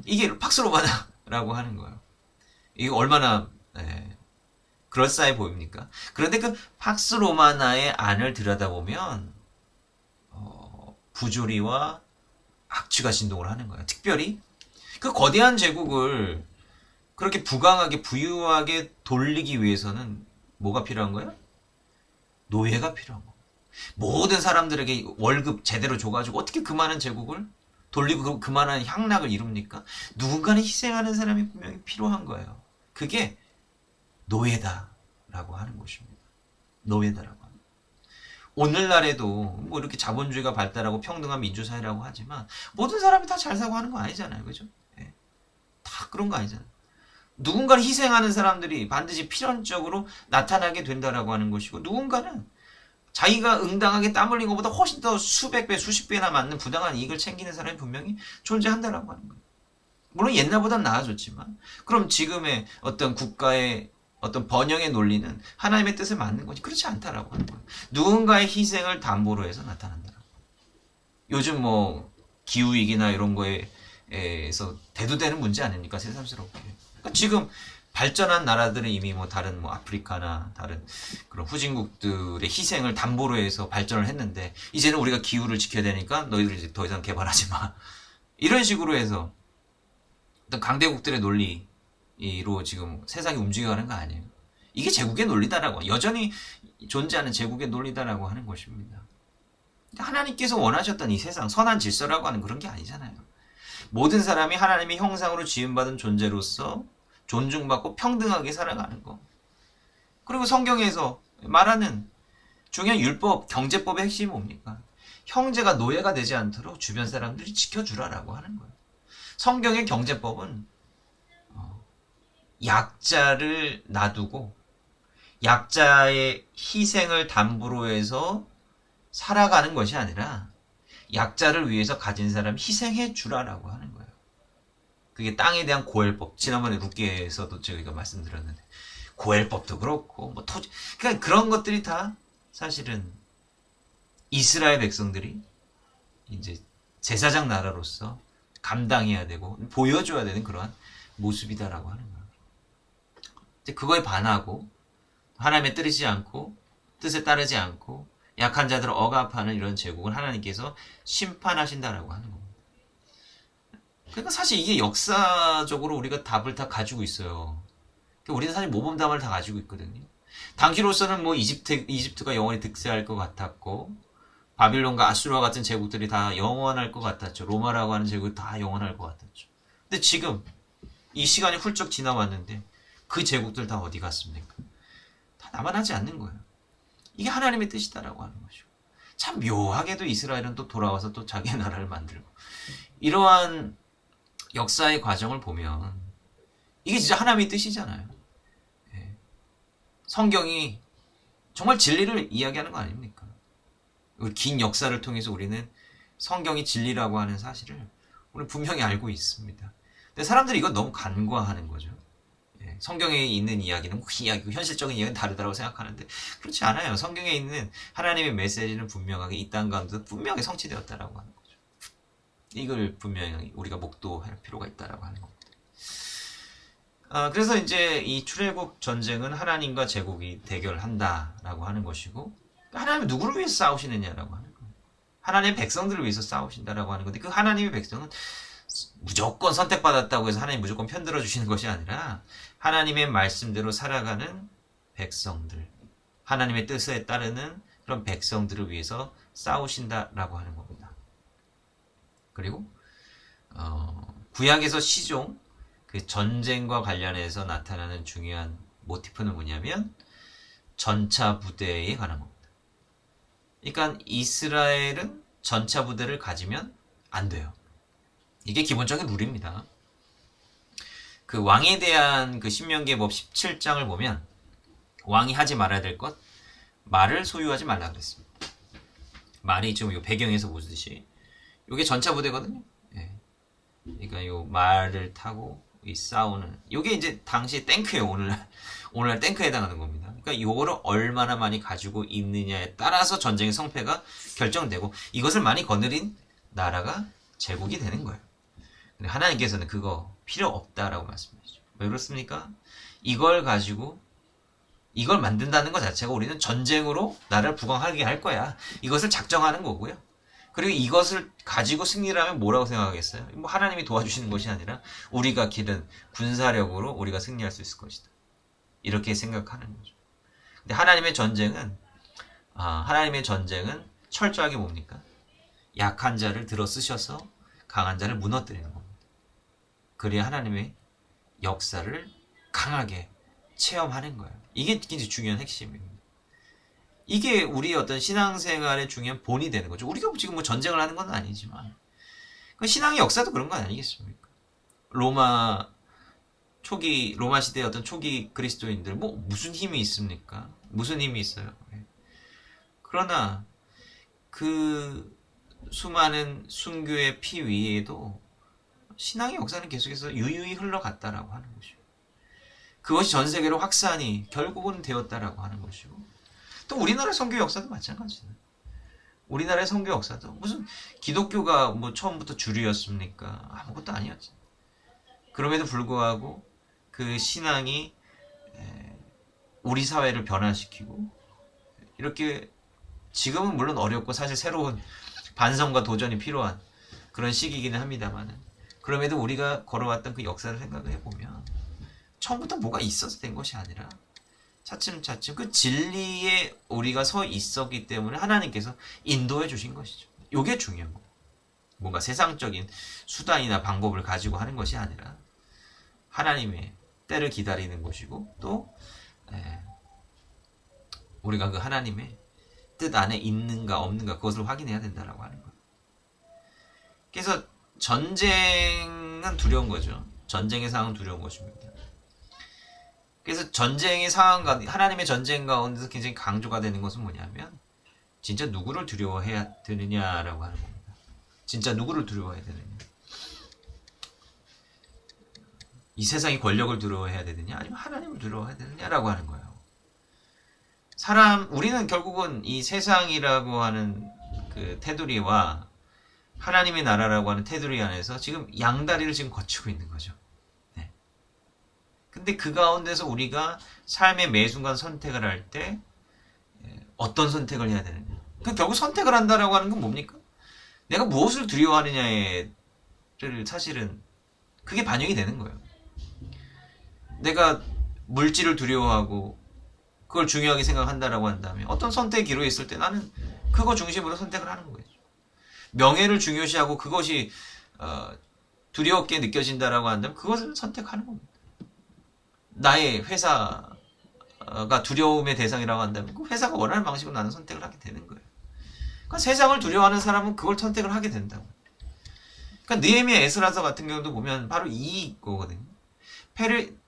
Speaker 1: 이게 팍스 로마나라고 하는 거예요. 이게 얼마나 그럴싸해 보입니까? 그런데 그 팍스 로마나의 안을 들여다보면 부조리와 악취가 진동을 하는 거예요. 특별히 그 거대한 제국을 그렇게 부강하게 부유하게 돌리기 위해서는 뭐가 필요한 거예요? 노예가 필요한 거예요. 모든 사람들에게 월급 제대로 줘가지고 어떻게 그 많은 제국을 돌리고 그만한 향락을 이룹니까? 누군가는 희생하는 사람이 분명히 필요한 거예요. 그게 노예다라고 하는 것입니다. 노예다라고 하는. 오늘날에도 뭐 이렇게 자본주의가 발달하고 평등한 민주사회라고 하지만 모든 사람이 다 잘 사고 하는 거 아니잖아요. 그죠? 예. 다 그런 거 아니잖아요. 누군가는 희생하는 사람들이 반드시 필연적으로 나타나게 된다라고 하는 것이고, 누군가는 자기가 응당하게 땀 흘린 것보다 훨씬 더 수백 배, 수십 배나 맞는 부당한 이익을 챙기는 사람이 분명히 존재한다라고 하는 거예요. 물론 옛날보단 나아졌지만, 그럼 지금의 어떤 국가의 어떤 번영의 논리는 하나님의 뜻을 맞는 거지 그렇지 않다라고 하는 거예요. 누군가의 희생을 담보로 해서 나타난다. 요즘 뭐 기후위기나 이런 거에서 대두되는 문제 아닙니까? 새삼스럽게. 그러니까 지금 발전한 나라들은 이미 뭐 다른 뭐 아프리카나 다른 그런 후진국들의 희생을 담보로 해서 발전을 했는데, 이제는 우리가 기후를 지켜야 되니까 너희들 이제 더 이상 개발하지 마. 이런 식으로 해서 어떤 강대국들의 논리로 지금 세상이 움직여가는 거 아니에요. 이게 제국의 논리다라고, 여전히 존재하는 제국의 논리다라고 하는 것입니다. 하나님께서 원하셨던 이 세상, 선한 질서라고 하는 그런 게 아니잖아요. 모든 사람이 하나님의 형상으로 지음받은 존재로서 존중받고 평등하게 살아가는 거. 그리고 성경에서 말하는 중요한 율법, 경제법의 핵심이 뭡니까? 형제가 노예가 되지 않도록 주변 사람들이 지켜주라라고 하는 거예요. 성경의 경제법은 약자를 놔두고 약자의 희생을 담보로 해서 살아가는 것이 아니라 약자를 위해서 가진 사람 희생해 주라라고 하는 거예요. 그게 땅에 대한 고엘법. 지난번에 룻기에서도 저희가 말씀드렸는데, 고엘법도 그렇고 뭐 토지, 그러니까 그런 것들이 다 사실은 이스라엘 백성들이 이제 제사장 나라로서 감당해야 되고 보여줘야 되는 그러한 모습이다라고 하는 거예요. 이제 그거에 반하고 하나님의 뜻이지 않고 뜻에 따르지 않고 약한 자들을 억압하는 이런 제국은 하나님께서 심판하신다라고 하는 겁니다. 그러니까 사실 이게 역사적으로 우리가 답을 다 가지고 있어요. 우리는 사실 모범답을 다 가지고 있거든요. 당시로서는 뭐 이집트가 영원히 득세할 것 같았고, 바빌론과 아수르와 같은 제국들이 다 영원할 것 같았죠. 로마라고 하는 제국이 다 영원할 것 같았죠. 근데 지금 이 시간이 훌쩍 지나왔는데 그 제국들 다 어디 갔습니까? 다 남아나지 않는 거예요. 이게 하나님의 뜻이다라고 하는 것이고, 참 묘하게도 이스라엘은 또 돌아와서 또 자기의 나라를 만들고, 이러한 역사의 과정을 보면 이게 진짜 하나님의 뜻이잖아요. 예. 성경이 정말 진리를 이야기하는 거 아닙니까? 긴 역사를 통해서 우리는 성경이 진리라고 하는 사실을 우리 분명히 알고 있습니다. 근데 사람들이 이거 너무 간과하는 거죠. 예. 성경에 있는 이야기는 그 이야기고 현실적인 이야기는 다르다고 생각하는데 그렇지 않아요. 성경에 있는 하나님의 메시지는 분명하게 이 땅 가운데 분명히 성취되었다라고 하는 거죠. 이걸 분명히 우리가 목도할 필요가 있다라고 하는 겁니다. 그래서 이제 이 출애굽 전쟁은 하나님과 제국이 대결한다라고 하는 것이고, 하나님은 누구를 위해서 싸우시느냐라고 하는 거예요. 하나님의 백성들을 위해서 싸우신다라고 하는 건데, 그 하나님의 백성은 무조건 선택받았다고 해서 하나님 무조건 편들어 주시는 것이 아니라 하나님의 말씀대로 살아가는 백성들, 하나님의 뜻에 따르는 그런 백성들을 위해서 싸우신다라고 하는 겁니다. 그리고 구약에서 시종, 그 전쟁과 관련해서 나타나는 중요한 모티프는 뭐냐면 전차 부대에 관한 겁니다. 그러니까 이스라엘은 전차 부대를 가지면 안 돼요. 이게 기본적인 룰입니다. 그 왕에 대한 그 신명기법 17장을 보면 왕이 하지 말아야 될 것, 말을 소유하지 말라 그랬습니다. 말이 지금 이 배경에서 보듯이 이게 전차 부대거든요. 예. 그러니까 요 말을 타고 이 싸우는, 요게 이제 당시 탱크예요. 오늘날 탱크에 해당하는 겁니다. 그러니까 요거를 얼마나 많이 가지고 있느냐에 따라서 전쟁의 성패가 결정되고, 이것을 많이 거느린 나라가 제국이 되는 거예요. 근데 하나님께서는 그거 필요 없다라고 말씀하시죠. 왜 그렇습니까? 이걸 가지고 이걸 만든다는 것 자체가 우리는 전쟁으로 나라를 부강하게 할 거야. 이것을 작정하는 거고요. 그리고 이것을 가지고 승리를 하면 뭐라고 생각하겠어요? 뭐 하나님이 도와주시는 것이 아니라 우리가 기른 군사력으로 우리가 승리할 수 있을 것이다. 이렇게 생각하는 거죠. 근데 하나님의 전쟁은 철저하게 뭡니까? 약한 자를 들어 쓰셔서 강한 자를 무너뜨리는 겁니다. 그래야 하나님의 역사를 강하게 체험하는 거예요. 이게 굉장히 중요한 핵심입니다. 이게 우리의 어떤 신앙생활의 중요한 본이 되는 거죠. 우리가 지금 뭐 전쟁을 하는 건 아니지만 신앙의 역사도 그런 거 아니겠습니까? 로마 시대의 어떤 초기 그리스도인들 뭐 무슨 힘이 있습니까? 무슨 힘이 있어요? 그러나 그 수많은 순교의 피 위에도 신앙의 역사는 계속해서 유유히 흘러갔다라고 하는 것이고, 그것이 전 세계로 확산이 결국은 되었다라고 하는 것이고, 또 우리나라 선교 역사도 마찬가지예요. 우리나라의 선교 역사도 무슨 기독교가 뭐 처음부터 주류였습니까? 아무것도 아니었지. 그럼에도 불구하고 그 신앙이 우리 사회를 변화시키고, 이렇게 지금은 물론 어렵고 사실 새로운 반성과 도전이 필요한 그런 시기이기는 합니다만, 그럼에도 우리가 걸어왔던 그 역사를 생각을 해보면 처음부터 뭐가 있어서 된 것이 아니라 차츰차츰 그 진리에 우리가 서 있었기 때문에 하나님께서 인도해 주신 것이죠. 이게 중요한 거예요. 뭔가 세상적인 수단이나 방법을 가지고 하는 것이 아니라 하나님의 때를 기다리는 것이고, 또 우리가 그 하나님의 뜻 안에 있는가 없는가 그것을 확인해야 된다라고 하는 거예요. 그래서 전쟁은 두려운 거죠. 전쟁의 상황은 두려운 것입니다. 그래서 전쟁의 상황 가운데, 하나님의 전쟁 가운데서 굉장히 강조가 되는 것은 뭐냐면 진짜 누구를 두려워해야 되느냐라고 하는 겁니다. 진짜 누구를 두려워해야 되느냐. 이 세상의 권력을 두려워해야 되느냐, 아니면 하나님을 두려워해야 되느냐라고 하는 거예요. 우리는 결국은 이 세상이라고 하는 그 테두리와 하나님의 나라라고 하는 테두리 안에서 지금 양다리를 지금 거치고 있는 거죠. 네. 근데 그 가운데서 우리가 삶의 매 순간 선택을 할 때 어떤 선택을 해야 되느냐. 결국 선택을 한다라고 하는 건 뭡니까? 내가 무엇을 두려워하느냐를 사실은 그게 반영이 되는 거예요. 내가 물질을 두려워하고 그걸 중요하게 생각한다라고 한다면 어떤 선택의 기로에 있을 때 나는 그거 중심으로 선택을 하는 거겠죠. 명예를 중요시하고 그것이 두렵게 느껴진다라고 한다면 그것을 선택하는 겁니다. 나의 회사가 두려움의 대상이라고 한다면 그 회사가 원하는 방식으로 나는 선택을 하게 되는 거예요. 그러니까 세상을 두려워하는 사람은 그걸 선택을 하게 된다고. 그러니까 느헤미야, 에스라서 같은 경우도 보면 바로 이 거거든요.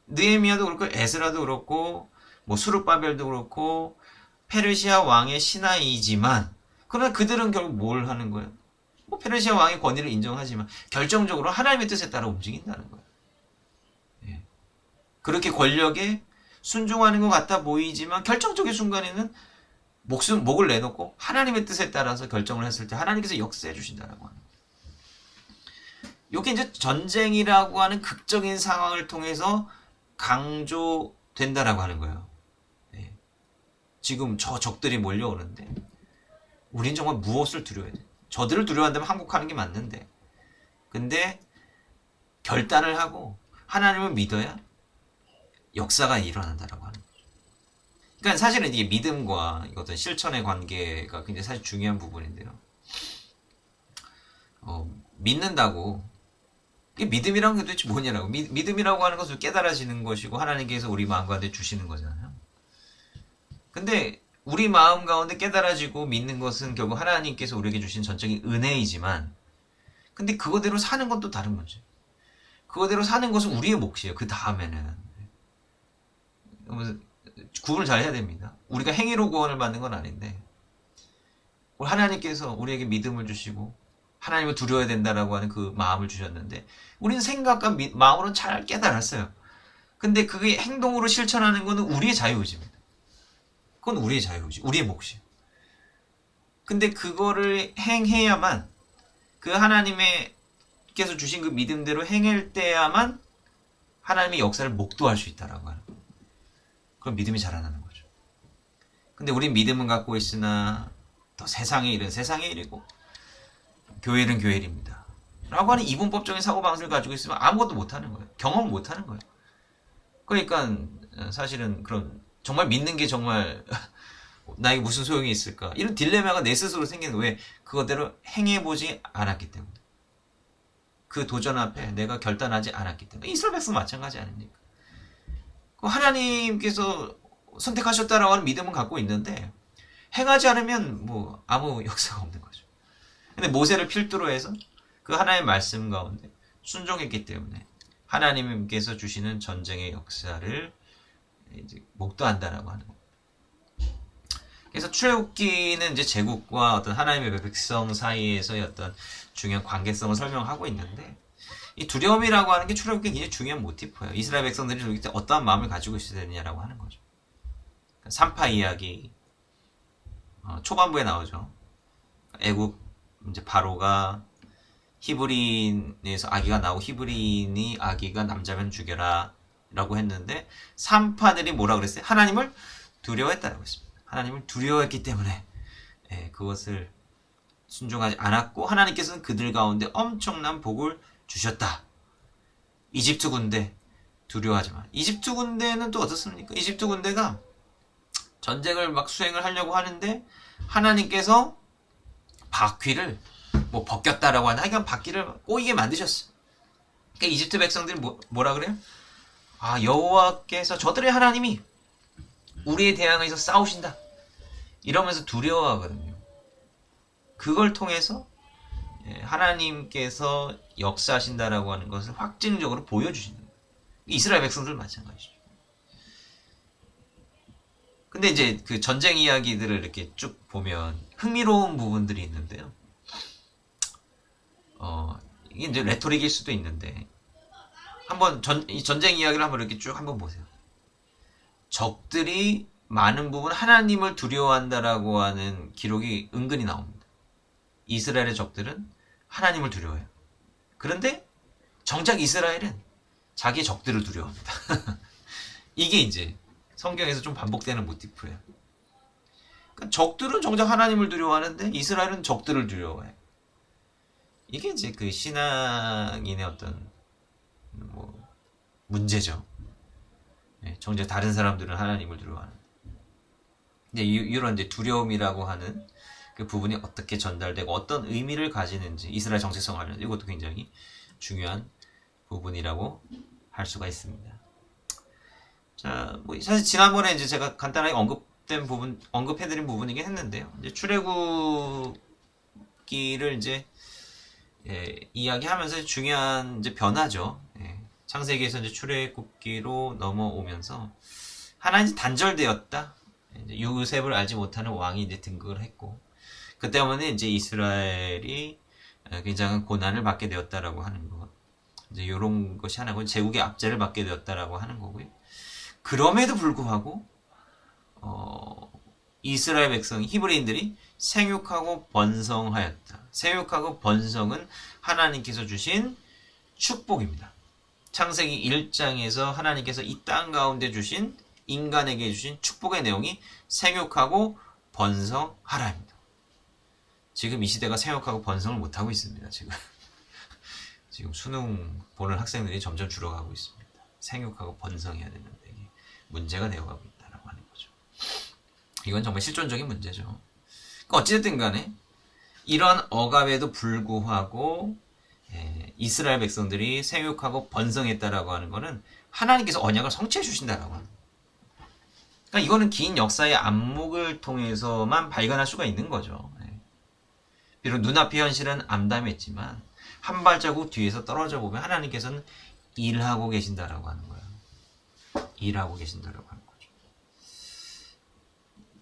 Speaker 1: 느헤미야도 그렇고 에스라도 그렇고 뭐 수르바벨도 그렇고 페르시아 왕의 신하이지만, 그러나 그들은 결국 뭘 하는 거예요? 뭐 페르시아 왕의 권위를 인정하지만 결정적으로 하나님의 뜻에 따라 움직인다는 거예요. 예. 그렇게 권력에 순종하는 것 같아 보이지만 결정적인 순간에는 목을 내놓고 하나님의 뜻에 따라서 결정을 했을 때 하나님께서 역사해 주신다라고 하는 거예요. 이게 이제 전쟁이라고 하는 극적인 상황을 통해서 강조된다라고 하는 거예요. 예. 지금 저 적들이 몰려오는데 우린 정말 무엇을 두려워해야 돼? 저들을 두려워한다면 항복하는 게 맞는데, 근데 결단을 하고 하나님을 믿어야 역사가 일어난다라고 하는 거죠. 그러니까 사실은 이게 믿음과 어떤 실천의 관계가 굉장히 사실 중요한 부분인데요. 믿는다고, 이게 믿음이라는 게 도대체 뭐냐라고. 믿음이라고 하는 것을 깨달아지는 것이고 하나님께서 우리 마음 가운데 주시는 거잖아요. 근데 우리 마음 가운데 깨달아지고 믿는 것은 결국 하나님께서 우리에게 주신 전적인 은혜이지만, 근데 그거대로 사는 건 또 다른 문제. 그거대로 사는 것은 우리의 몫이에요. 그 다음에는 구분을 잘 해야 됩니다. 우리가 행위로 구원을 받는 건 아닌데, 하나님께서 우리에게 믿음을 주시고 하나님을 두려워야 된다라고 하는 그 마음을 주셨는데, 우리는 생각과 마음으로는 잘 깨달았어요. 근데 그게 행동으로 실천하는 것은 우리의 자유의지입니다. 그건 우리의 자유의지, 우리의 몫이에요. 근데 그거를 행해야만, 그 하나님께서 주신 그 믿음대로 행할 때야만 하나님의 역사를 목도할 수 있다라고 하는 거예요. 그럼 믿음이 자라나는 거죠. 근데 우린 믿음은 갖고 있으나 더 세상의 일은 세상의 일이고 교회 일은 교회 일입니다 라고 하는 이분법적인 사고방식을 가지고 있으면 아무것도 못하는 거예요. 경험을 못하는 거예요. 그러니까 사실은 그런 정말 믿는 게 정말 나에게 무슨 소용이 있을까, 이런 딜레마가 내 스스로 생기는 거예요. 왜? 그것대로 행해보지 않았기 때문에. 그 도전 앞에 내가 결단하지 않았기 때문에. 이스라엘 백성 마찬가지 아닙니까? 하나님께서 선택하셨다라고 하는 믿음은 갖고 있는데 행하지 않으면 뭐 아무 역사가 없는 거죠. 근데 모세를 필두로 해서 그 하나님의 말씀 가운데 순종했기 때문에 하나님께서 주시는 전쟁의 역사를 이제 목도한다라고 하는 겁니다. 그래서 출애굽기는 이제 제국과 어떤 하나님의 백성 사이에서의 어떤 중요한 관계성을 설명하고 있는데, 이 두려움이라고 하는 게 출애굽기의 굉장히 중요한 모티프예요. 이스라엘 백성들이 저기 때 어떠한 마음을 가지고 있어야 되느냐라고 하는 거죠. 산파 이야기 초반부에 나오죠. 애굽 이제 바로가 히브리인에서 아기가 나오고 히브리인이 아기가 남자면 죽여라 라고 했는데 산파들이 뭐라 그랬어요? 하나님을 두려워했다고 했습니다. 하나님을 두려워했기 때문에 그것을 순종하지 않았고 하나님께서는 그들 가운데 엄청난 복을 주셨다. 이집트 군대 두려워하지 마. 이집트 군대는 또 어떻습니까? 이집트 군대가 전쟁을 막 수행을 하려고 하는데 하나님께서 바퀴를 뭐 벗겼다라고 하나, 하여간 바퀴를 꼬이게 만드셨어. 그러니까 이집트 백성들이 뭐라 그래요? 아, 여호와께서 저들의 하나님이 우리에 대항해서 싸우신다 이러면서 두려워하거든요. 그걸 통해서 하나님께서 역사하신다라고 하는 것을 확증적으로 보여주시는 거예요. 이스라엘 백성들 마찬가지죠. 근데 이제 그 전쟁 이야기들을 이렇게 쭉 보면 흥미로운 부분들이 있는데요. 이게 이제 레토릭일 수도 있는데, 한번 이 전쟁 이야기를 한번 이렇게 쭉 한번 보세요. 적들이 많은 부분 하나님을 두려워한다라고 하는 기록이 은근히 나옵니다. 이스라엘의 적들은 하나님을 두려워해요. 그런데 정작 이스라엘은 자기의 적들을 두려워합니다. 이게 이제 성경에서 좀 반복되는 모티프예요. 그러니까 적들은 정작 하나님을 두려워하는데 이스라엘은 적들을 두려워해요. 이게 이제 그 신앙인의 어떤 뭐 문제죠. 정작 다른 사람들은 하나님을 두려워하는. 근데 이런 이제 두려움이라고 하는 그 부분이 어떻게 전달되고 어떤 의미를 가지는지 이스라엘 정체성 관련 이것도 굉장히 중요한 부분이라고 할 수가 있습니다. 자, 뭐 사실 지난번에 이제 제가 간단하게 언급해드린 부분이긴 했는데요. 이제 출애굽기를 이제 이야기하면서 중요한 이제 변화죠. 창세기에서 이제 출애굽기로 넘어오면서 하나님 단절되었다. 이제 요셉을 알지 못하는 왕이 이제 등극을 했고, 그 때문에 이제 이스라엘이 굉장한 고난을 받게 되었다라고 하는 것. 이제 이런 것이 하나고, 제국의 압제를 받게 되었다라고 하는 거고요. 그럼에도 불구하고 이스라엘 백성 히브리인들이 생육하고 번성하였다. 생육하고 번성은 하나님께서 주신 축복입니다. 창세기 1장에서 하나님께서 이 땅 가운데 주신 인간에게 주신 축복의 내용이 생육하고 번성하라입니다. 지금 이 시대가 생육하고 번성을 못하고 있습니다. 지금 수능 보는 학생들이 점점 줄어가고 있습니다. 생육하고 번성해야 되는데 이게 문제가 되어가고 있다고 하는 거죠. 이건 정말 실존적인 문제죠. 그러니까 어찌됐든 간에 이런 억압에도 불구하고 이스라엘 백성들이 생육하고 번성했다라고 하는 것은 하나님께서 언약을 성취해 주신다라고 합니다. 그러니까 이거는 긴 역사의 안목을 통해서만 발견할 수가 있는 거죠. 비록 눈앞의 현실은 암담했지만 한 발자국 뒤에서 떨어져 보면 하나님께서는 일하고 계신다라고 하는 거예요. 일하고 계신다라고 하는 거죠.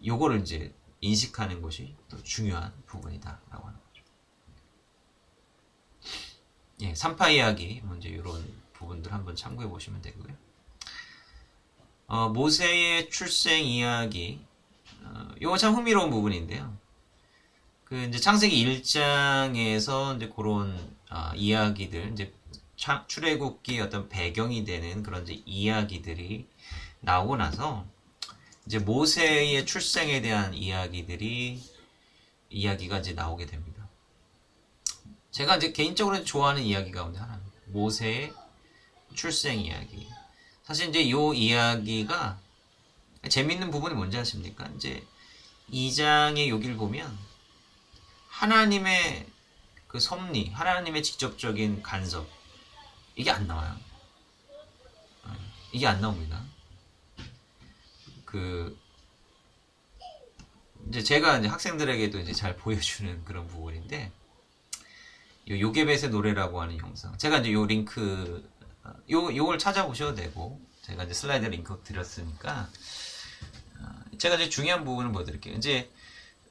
Speaker 1: 요거를 이제 인식하는 것이 또 중요한 부분이다라고 하는 거죠. 산파 이야기, 이제 이런 부분들 한번 참고해 보시면 되고요. 모세의 출생 이야기, 요거 참 흥미로운 부분인데요. 그 이제 창세기 1장에서 이제 그런 이야기들, 이제 출애굽기 어떤 배경이 되는 그런 이제 이야기들이 나오고 나서 이제 모세의 출생에 대한 이야기가 이제 나오게 됩니다. 제가 이제 개인적으로 좋아하는 이야기 가운데 하나입니다. 모세의 출생 이야기. 사실 이제 이 이야기가 재밌는 부분이 뭔지 아십니까? 이제 2장의 여기를 보면 하나님의 그 섭리, 하나님의 직접적인 간섭, 이게 안 나와요. 이게 안 나옵니다. 그 이제 제가 이제 학생들에게도 이제 잘 보여주는 그런 부분인데, 요게벳의 노래라고 하는 영상, 제가 이제 요 링크 요걸 찾아보셔도 되고, 제가 이제 슬라이드 링크 드렸으니까 제가 이제 중요한 부분을 보여드릴게요. 이제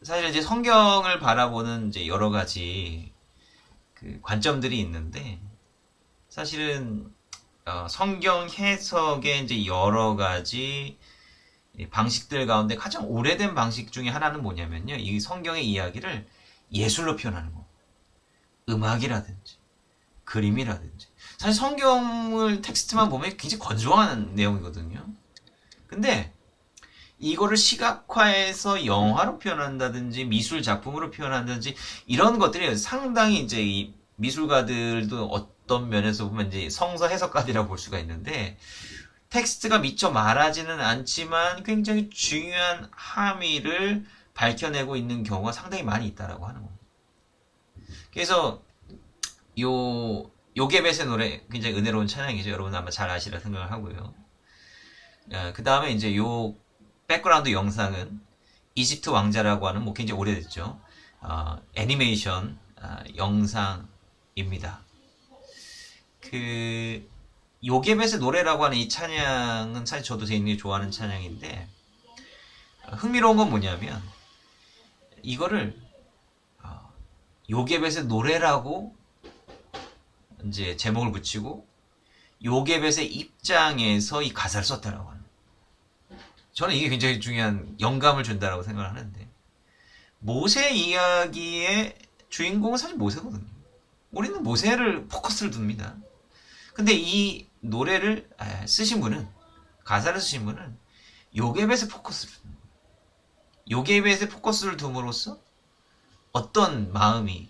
Speaker 1: 사실 이제 성경을 바라보는 이제 여러 가지 그 관점들이 있는데, 사실은 성경 해석의 이제 여러 가지 방식들 가운데 가장 오래된 방식 중에 하나는 뭐냐면요, 이 성경의 이야기를 예술로 표현하는 거, 음악이라든지 그림이라든지. 사실 성경을 텍스트만 보면 굉장히 건조한 내용이거든요. 근데 이거를 시각화해서 영화로 표현한다든지 미술 작품으로 표현한다든지 이런 것들이 상당히 이제 이 미술가들도 어떤 면에서 보면 이제 성서 해석가들이라고 볼 수가 있는데, 텍스트가 미처 말하지는 않지만 굉장히 중요한 함의를 밝혀내고 있는 경우가 상당히 많이 있다라고 하는 겁니다. 그래서 요게벳의 노래 굉장히 은혜로운 찬양이죠. 여러분 아마 잘 아시라 생각을 하고요. 그 다음에 이제 요 백그라운드 영상은 이집트 왕자라고 하는 뭐 굉장히 오래됐죠. 애니메이션 영상입니다. 그 요게벳의 노래라고 하는 이 찬양은 사실 저도 굉장히 좋아하는 찬양인데, 흥미로운 건 뭐냐면 이거를 요게벳의 노래라고 이제 제목을 붙이고 요게벳의 입장에서 이 가사를 썼다라고 하는. 저는 이게 굉장히 중요한 영감을 준다라고 생각을 하는데, 모세 이야기의 주인공은 사실 모세거든요. 우리는 모세를 포커스를 둡니다. 근데 이 노래를 쓰신 분은, 가사를 쓰신 분은 요게벳의 포커스를 둡니다. 요게벳의 포커스를 둠으로써 어떤 마음이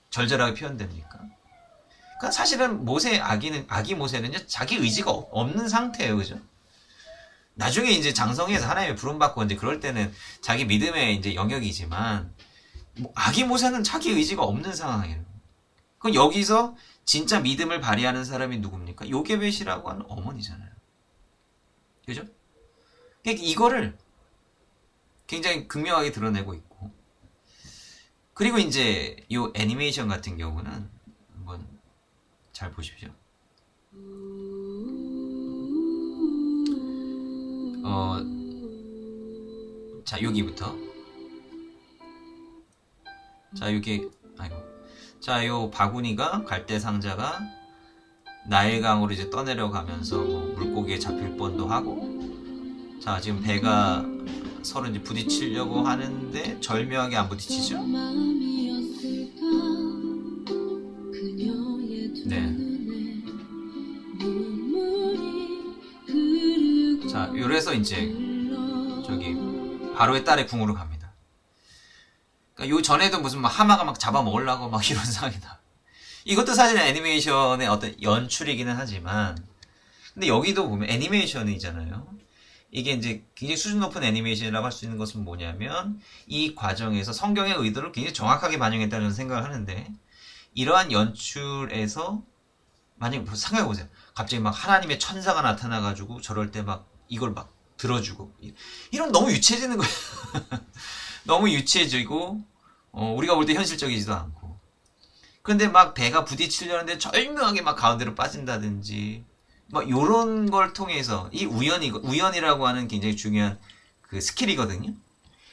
Speaker 1: 절절하게 표현됩니까? 그러니까 사실은 아기 모세는요, 자기 의지가 없는 상태예요. 그죠? 나중에 이제 장성해서 하나님의 부름받고 이제 그럴 때는 자기 믿음의 이제 영역이지만, 아기 모세는 자기 의지가 없는 상황이에요. 그럼 여기서 진짜 믿음을 발휘하는 사람이 누굽니까? 요게벳이라고 하는 어머니잖아요. 그죠? 그러니까 이거를 굉장히 극명하게 드러내고 있고, 그리고 이제 이 애니메이션 같은 경우는 한번 잘 보십시오. 자, 여기부터. 자, 여기, 자, 요 바구니가, 갈대 상자가 나일강으로 이제 떠내려가면서 뭐 물고기에 잡힐 뻔도 하고, 자, 지금 배가 서로 이제 부딪히려고 하는데 절묘하게 안 부딪히죠? 네. 자, 요래서 이제 저기 바로의 딸의 궁으로 갑니다. 그러니까 요 전에도 무슨 막 하마가 막 잡아먹으려고 막 이런 상황이다. 이것도 사실 애니메이션의 어떤 연출이기는 하지만, 근데 여기도 보면 애니메이션이잖아요. 이게 이제 굉장히 수준 높은 애니메이션이라고 할 수 있는 것은 뭐냐면, 이 과정에서 성경의 의도를 굉장히 정확하게 반영했다는 생각을 하는데, 이러한 연출에서 만약에 생각해보세요. 갑자기 막 하나님의 천사가 나타나가지고 저럴 때 막 이걸 막 들어주고, 이런 너무 유치해지는 거예요. 너무 유치해지고, 우리가 볼 때 현실적이지도 않고. 그런데 막 배가 부딪히려는데 절묘하게 막 가운데로 빠진다든지, 막 요런 걸 통해서, 이 우연이라고 하는 굉장히 중요한 그 스킬이거든요.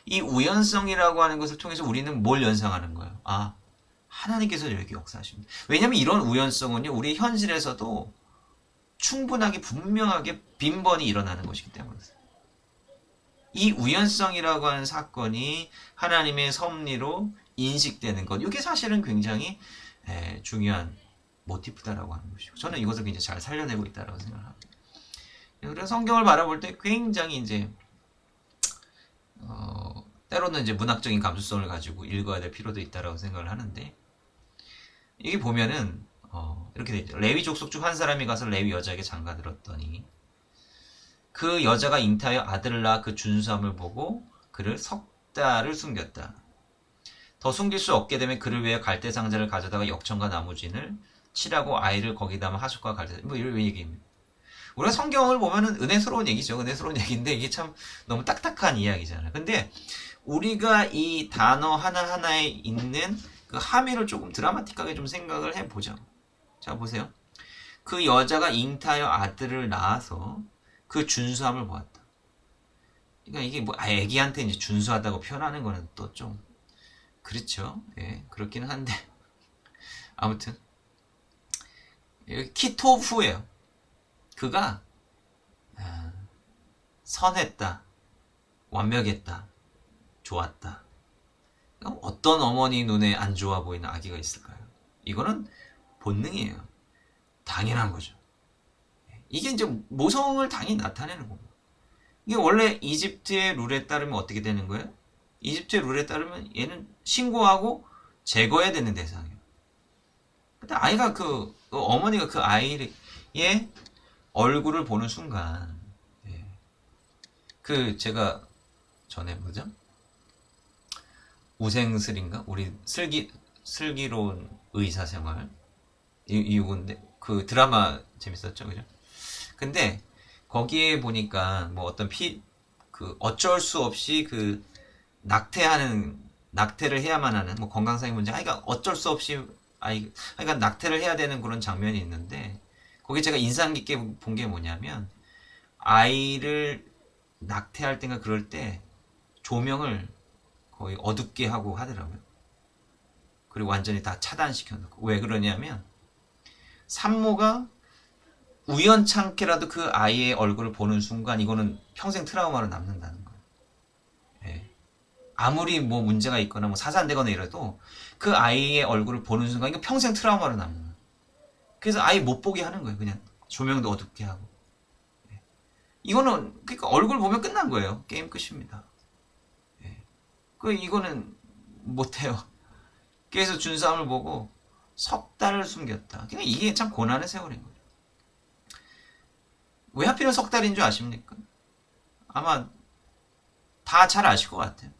Speaker 1: 이 우연성이라고 하는 것을 통해서 우리는 뭘 연상하는 거예요? 아, 하나님께서 이렇게 역사하십니다. 왜냐면 이런 우연성은요, 우리 현실에서도 충분하게 분명하게 빈번히 일어나는 것이기 때문이에요. 이 우연성이라고 하는 사건이 하나님의 섭리로 인식되는 것, 이게 사실은 굉장히 중요한 모티프다라고 하는 것이고, 저는 이것을 굉장히 잘 살려내고 있다고 생각합니다. 그래서 성경을 바라볼 때 굉장히 이제 때로는 이제 문학적인 감수성을 가지고 읽어야 될 필요도 있다라고 생각을 하는데, 이게 보면은 이렇게 돼 있죠. 레위 족속 중 한 사람이 가서 레위 여자에게 장가들었더니 그 여자가 잉타하여 아들을 낳아 그 준수함을 보고 그를 석 달을 숨겼다. 더 숨길 수 없게 되면 그를 위해 갈대 상자를 가져다가 역청과 나무진을 칠하고 아이를 거기다만 하숫과 갈대 뭐 이런 얘기입니다. 우리가 성경을 보면은 은혜스러운 얘기죠. 은혜스러운 얘기인데 이게 참 너무 딱딱한 이야기잖아요. 근데 우리가 이 단어 하나하나에 있는 그 함의를 조금 드라마틱하게 좀 생각을 해보죠. 자, 보세요. 그 여자가 잉타하여 아들을 낳아서 그 준수함을 보았다. 그러니까 이게 뭐 애기한테 이제 준수하다고 표현하는 거는 또 좀 그렇죠. 예, 그렇기는 한데 아무튼 키토프예요. 그가 선했다, 완벽했다, 좋았다. 어떤 어머니 눈에 안 좋아 보이는 아기가 있을까요? 이거는 본능이에요. 당연한 거죠. 이게 이제 모성을 당연히 나타내는 겁니다. 이게 원래 이집트의 룰에 따르면 어떻게 되는 거예요? 이집트의 룰에 따르면 얘는 신고하고 제거해야 되는 대상이에요. 근데 아이가 어머니가 그 아이의 얼굴을 보는 순간, 제가 전에 뭐죠? 우생슬인가? 우리 슬기로운 의사생활. 이건데, 그 드라마 재밌었죠? 그죠? 근데, 거기에 보니까, 뭐 어떤 어쩔 수 없이 낙태를 해야만 하는, 뭐 건강상의 문제, 아이가 어쩔 수 없이, 아이가 낙태를 해야 되는 그런 장면이 있는데, 거기 제가 인상 깊게 본 게 뭐냐면, 아이를 낙태할 때가 그럴 때, 조명을 거의 어둡게 하고 하더라고요. 그리고 완전히 다 차단시켜 놓고. 왜 그러냐면, 산모가 우연찮게라도 그 아이의 얼굴을 보는 순간 이거는 평생 트라우마로 남는다는 거예요. 예. 아무리 뭐 문제가 있거나 뭐 사산되거나 이래도 그 아이의 얼굴을 보는 순간 이거 평생 트라우마로 남는 거예요. 그래서 아예 못 보게 하는 거예요. 그냥 조명도 어둡게 하고. 예. 이거는 그러니까 얼굴 보면 끝난 거예요. 게임 끝입니다. 예. 이거는 못해요. 그래서 준수함을 보고 석 달을 숨겼다. 그러니까 이게 참 고난의 세월인 거예요. 왜 하필은 석 달인 줄 아십니까? 아마 다 잘 아실 것 같아요.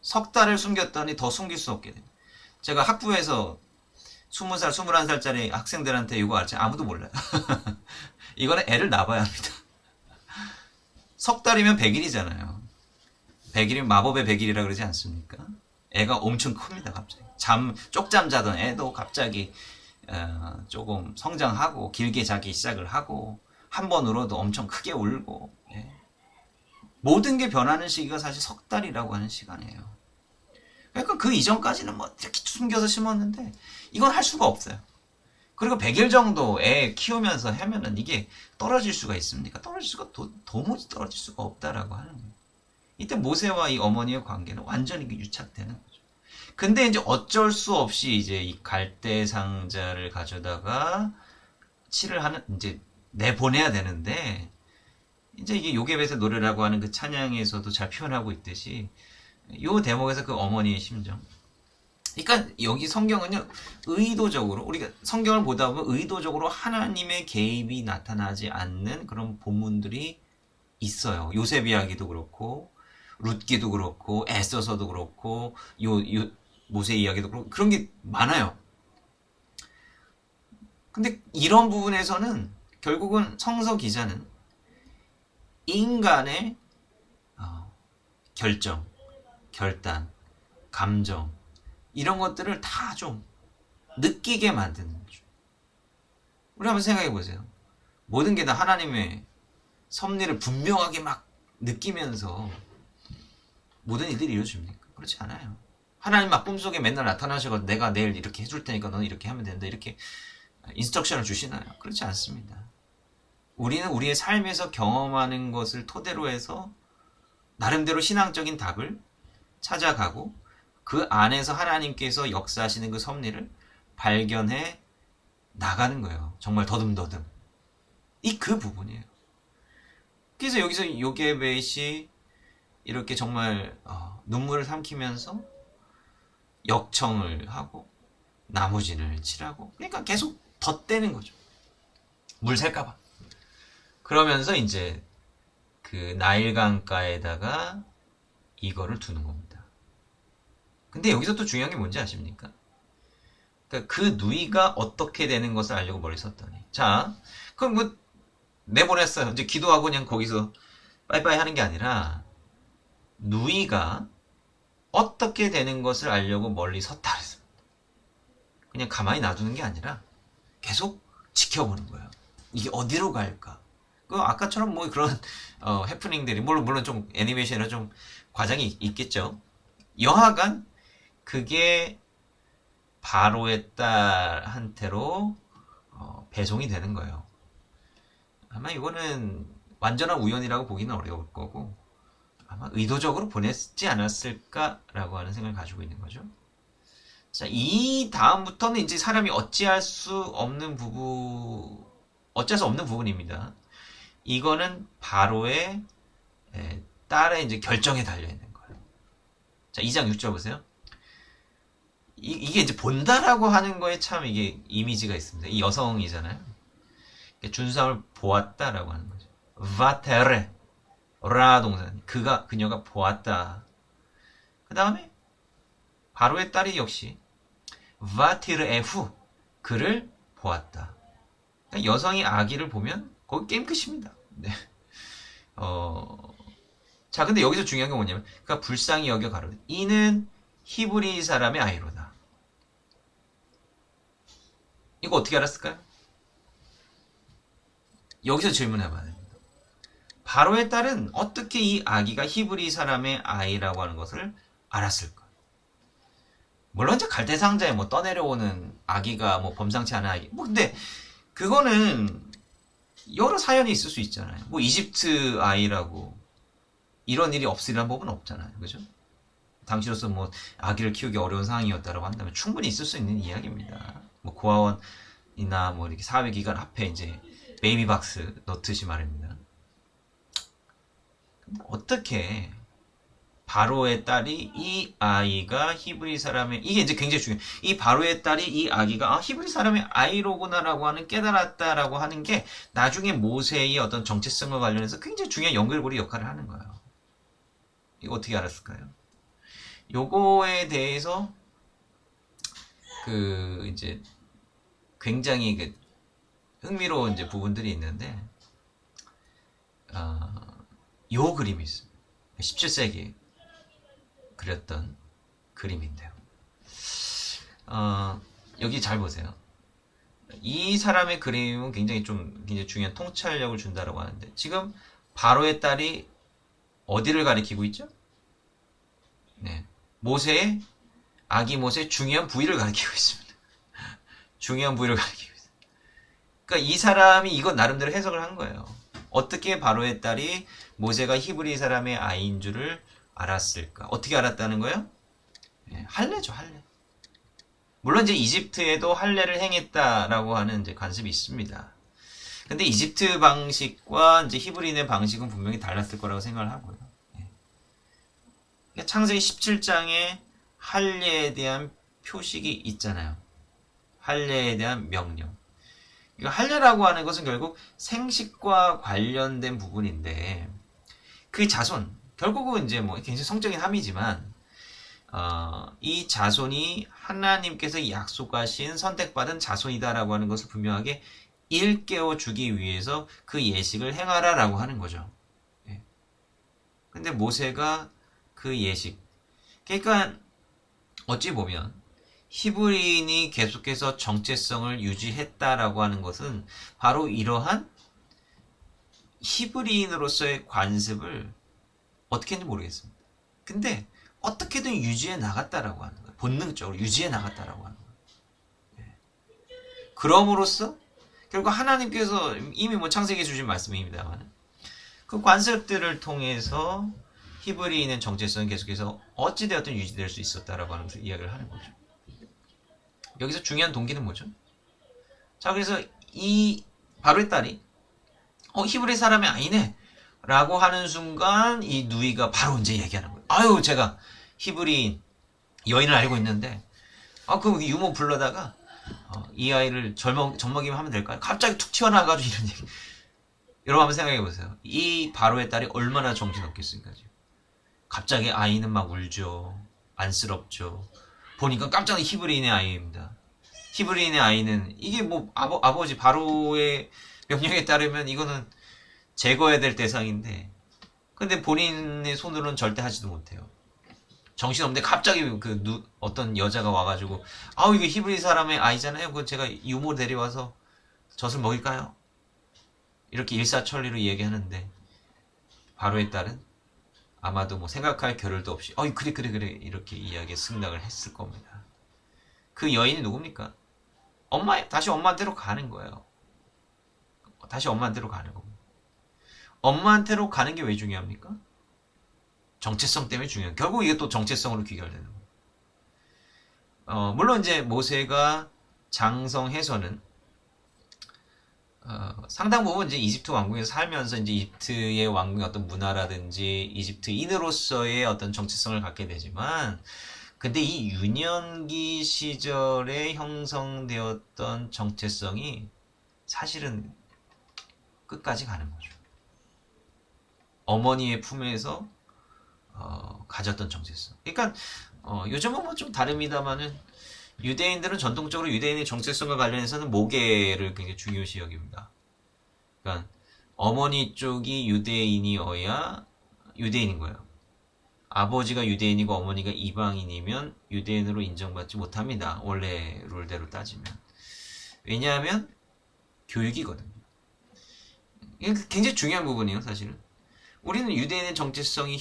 Speaker 1: 석 달을 숨겼더니 더 숨길 수 없게 돼요. 제가 학부에서 20살, 21살짜리 학생들한테 이거 알지? 아무도 몰라요. 이거는 애를 낳아야 합니다. 석 달이면 100일이잖아요. 100일이면 마법의 100일이라 그러지 않습니까? 애가 엄청 큽니다, 갑자기. 쪽잠 자던 애도 갑자기 조금 성장하고 길게 자기 시작을 하고 한 번 울어도 엄청 크게 울고, 예. 모든 게 변하는 시기가 사실 석 달이라고 하는 시간이에요. 그러니까 그 이전까지는 뭐 이렇게 숨겨서 심었는데 이건 할 수가 없어요. 그리고 100일 정도 애 키우면서 하면은 이게 떨어질 수가 있습니까? 도무지 떨어질 수가 없다라고 하는 거예요. 이때 모세와 이 어머니의 관계는 완전히 유착되는 거죠. 근데 이제 어쩔 수 없이 이제 이 갈대 상자를 가져다가 칠을 하는, 이제 내보내야 되는데, 이제 이게 요괴벳의 노래라고 하는 그 찬양에서도 잘 표현하고 있듯이, 요 대목에서 그 어머니의 심정. 그러니까 여기 성경은요, 의도적으로, 우리가 성경을 보다 보면 의도적으로 하나님의 개입이 나타나지 않는 그런 본문들이 있어요. 요셉 이야기도 그렇고, 룻기도 그렇고, 에스더서도 그렇고, 모세 이야기도 그렇고, 그런 게 많아요. 근데 이런 부분에서는 결국은 성서 기자는 인간의 결정, 결단, 감정 이런 것들을 다 좀 느끼게 만드는 거죠. 우리 한번 생각해 보세요. 모든 게 다 하나님의 섭리를 분명하게 막 느끼면서 모든 일들이 이루어집니까? 그렇지 않아요. 하나님 막 꿈속에 맨날 나타나셔서 내가 내일 이렇게 해줄 테니까 너는 이렇게 하면 된다 이렇게 인스트럭션을 주시나요? 그렇지 않습니다. 우리는 우리의 삶에서 경험하는 것을 토대로 해서 나름대로 신앙적인 답을 찾아가고 그 안에서 하나님께서 역사하시는 그 섭리를 발견해 나가는 거예요. 정말 더듬더듬. 그 부분이에요. 그래서 여기서 요게벳이 이렇게 정말 눈물을 삼키면서 역청을 하고 나무진을 칠하고 그러니까 계속 덧대는 거죠. 물 셀까봐. 그러면서 이제 그 나일강가에다가 이거를 두는 겁니다. 근데 여기서 또 중요한 게 뭔지 아십니까? 그러니까 그 누이가 어떻게 되는 것을 알려고 머리 썼더니. 자, 그럼 뭐 내보냈어요. 이제 기도하고 그냥 거기서 빠이빠이 하는 게 아니라 누이가 어떻게 되는 것을 알려고 멀리 섰다 그랬습니다. 그냥 가만히 놔두는 게 아니라 계속 지켜보는 거예요. 이게 어디로 갈까? 그 아까처럼 뭐 그런 해프닝들이 물론 좀 애니메이션이라 좀 과장이 있겠죠. 여하간 그게 바로의 딸한테로 배송이 되는 거예요. 아마 이거는 완전한 우연이라고 보기는 어려울 거고 아마 의도적으로 보냈지 않았을까라고 하는 생각을 가지고 있는 거죠. 자, 이 다음부터는 이제 사람이 어찌할 수 없는 부분입니다. 이거는 바로의 딸의 이제 결정에 달려 있는 거예요. 자, 2장 6절 보세요. 이게 이제 본다라고 하는 거에 참 이게 이미지가 있습니다. 이 여성이잖아요. 준수함을 보았다라고 하는 거죠. 바테레 라 동사 그녀가 보았다. 그 다음에 바로의 딸이 역시 바티르에후 그를 보았다. 그러니까 여성이 아기를 보면 거기 게임 끝입니다. 네. 자, 근데 여기서 중요한 게 뭐냐면 그러니까 불쌍히 여겨 가로되 이는 히브리 사람의 아이로다. 이거 어떻게 알았을까요? 여기서 질문해봐야 됩니다. 바로의 딸은 어떻게 이 아기가 히브리 사람의 아이라고 하는 것을 알았을까? 물론 이제 갈대상자에 뭐 떠내려오는 아기가 뭐 범상치 않은 아기. 뭐 근데 그거는 여러 사연이 있을 수 있잖아요. 뭐 이집트 아이라고 이런 일이 없으리란 법은 없잖아요. 그죠? 당시로서 뭐 아기를 키우기 어려운 상황이었다라고 한다면 충분히 있을 수 있는 이야기입니다. 뭐 고아원이나 뭐 이렇게 사회기관 앞에 이제 베이비박스 넣듯이 말입니다. 어떻게 바로의 딸이 이 아이가 히브리 사람의 이게 이제 굉장히 중요해요. 이 바로의 딸이 이 아기가 히브리 사람의 아이로구나라고 하는 깨달았다라고 하는 게 나중에 모세의 어떤 정체성과 관련해서 굉장히 중요한 연결고리 역할을 하는 거예요. 이거 어떻게 알았을까요? 요거에 대해서 이제 굉장히 흥미로운 이제 부분들이 있는데 요 그림이 있습니다. 17세기에 그렸던 그림인데요. 여기 잘 보세요. 이 사람의 그림은 굉장히 중요한 통찰력을 준다라고 하는데 지금 바로의 딸이 어디를 가리키고 있죠? 네, 아기 모세의 중요한 부위를 가리키고 있습니다. 중요한 부위를 가리키고 있습니다. 그러니까 이 사람이 이건 나름대로 해석을 한 거예요. 어떻게 바로의 딸이 모세가 히브리 사람의 아이인 줄을 알았을까? 어떻게 알았다는 거예요? 네, 할례죠, 할례. 물론 이제 이집트에도 할례를 행했다라고 하는 이제 관습이 있습니다. 근데 이집트 방식과 이제 히브리인의 방식은 분명히 달랐을 거라고 생각을 하고요. 네. 그러니까 창세기 17장에 할례에 대한 표식이 있잖아요. 할례에 대한 명령. 할례라고 하는 것은 결국 생식과 관련된 부분인데 그 자손 결국은 이제 뭐 굉장히 성적인 함이지만 이 자손이 하나님께서 약속하신 선택받은 자손이다라고 하는 것을 분명하게 일깨워 주기 위해서 그 예식을 행하라라고 하는 거죠. 예. 근데 모세가 그 예식 그러니까 어찌 보면 히브리인이 계속해서 정체성을 유지했다라고 하는 것은 바로 이러한 히브리인으로서의 관습을 어떻게 했는지 모르겠습니다. 근데 어떻게든 유지해 나갔다라고 하는 거예요. 본능적으로 유지해 나갔다라고 하는 거예요. 네. 그럼으로써 결국 하나님께서 이미 뭐 창세기에 주신 말씀입니다만 그 관습들을 통해서 히브리인의 정체성이 계속해서 어찌되었든 유지될 수 있었다라고 하는 이야기를 하는 거죠. 여기서 중요한 동기는 뭐죠? 자, 그래서 이 바로의 딸이 히브리 사람의 아이네 라고 하는 순간 이 누이가 바로 이제 얘기하는 거예요. 아유, 제가 히브리인 여인을 알고 있는데 그럼 유모 불러다가 이 아이를 젖먹이면 하면 될까요? 갑자기 툭 튀어나와가지고 이런 얘기. 여러분 한번 생각해 보세요. 이 바로의 딸이 얼마나 정신없겠습니까? 지금. 갑자기 아이는 막 울죠. 안쓰럽죠. 보니까 깜짝 히브리인의 아이입니다. 히브리인의 아이는 이게 뭐 아버지 바로의 명령에 따르면 이거는 제거해야 될 대상인데, 근데 본인의 손으로는 절대 하지도 못해요. 정신없는데 갑자기 어떤 여자가 와가지고, 아우 이거 히브리 사람의 아이잖아요. 그거 제가 유모 데려와서 젖을 먹일까요? 이렇게 일사천리로 얘기하는데, 바로의 딸은 아마도 뭐 생각할 겨를도 없이 그래 이렇게 이야기에 승낙을 했을 겁니다. 그 여인이 누굽니까? 다시 엄마한테로 가는 거예요. 다시 엄마한테로 가는 겁니다. 엄마한테로 가는 게 왜 중요합니까? 정체성 때문에 중요해요. 결국 이게 또 정체성으로 귀결되는 거예요. 물론 이제 모세가 장성해서는 상당 부분 이제 이집트 왕궁에서 살면서 이제 이집트의 왕궁의 어떤 문화라든지 이집트인으로서의 어떤 정체성을 갖게 되지만, 근데 이 유년기 시절에 형성되었던 정체성이 사실은 끝까지 가는 거죠. 어머니의 품에서 가졌던 정체성. 그러니까 요즘은 뭐 좀 다릅니다만은 유대인들은 전통적으로 유대인의 정체성과 관련해서는 모계를 굉장히 중요시 여깁니다. 그러니까 어머니 쪽이 유대인이어야 유대인인 거예요. 아버지가 유대인이고 어머니가 이방인이면 유대인으로 인정받지 못합니다. 원래 룰대로 따지면. 왜냐하면 교육이거든요. 이게 굉장히 중요한 부분이에요, 사실은. 우리는 유대인의 정체성이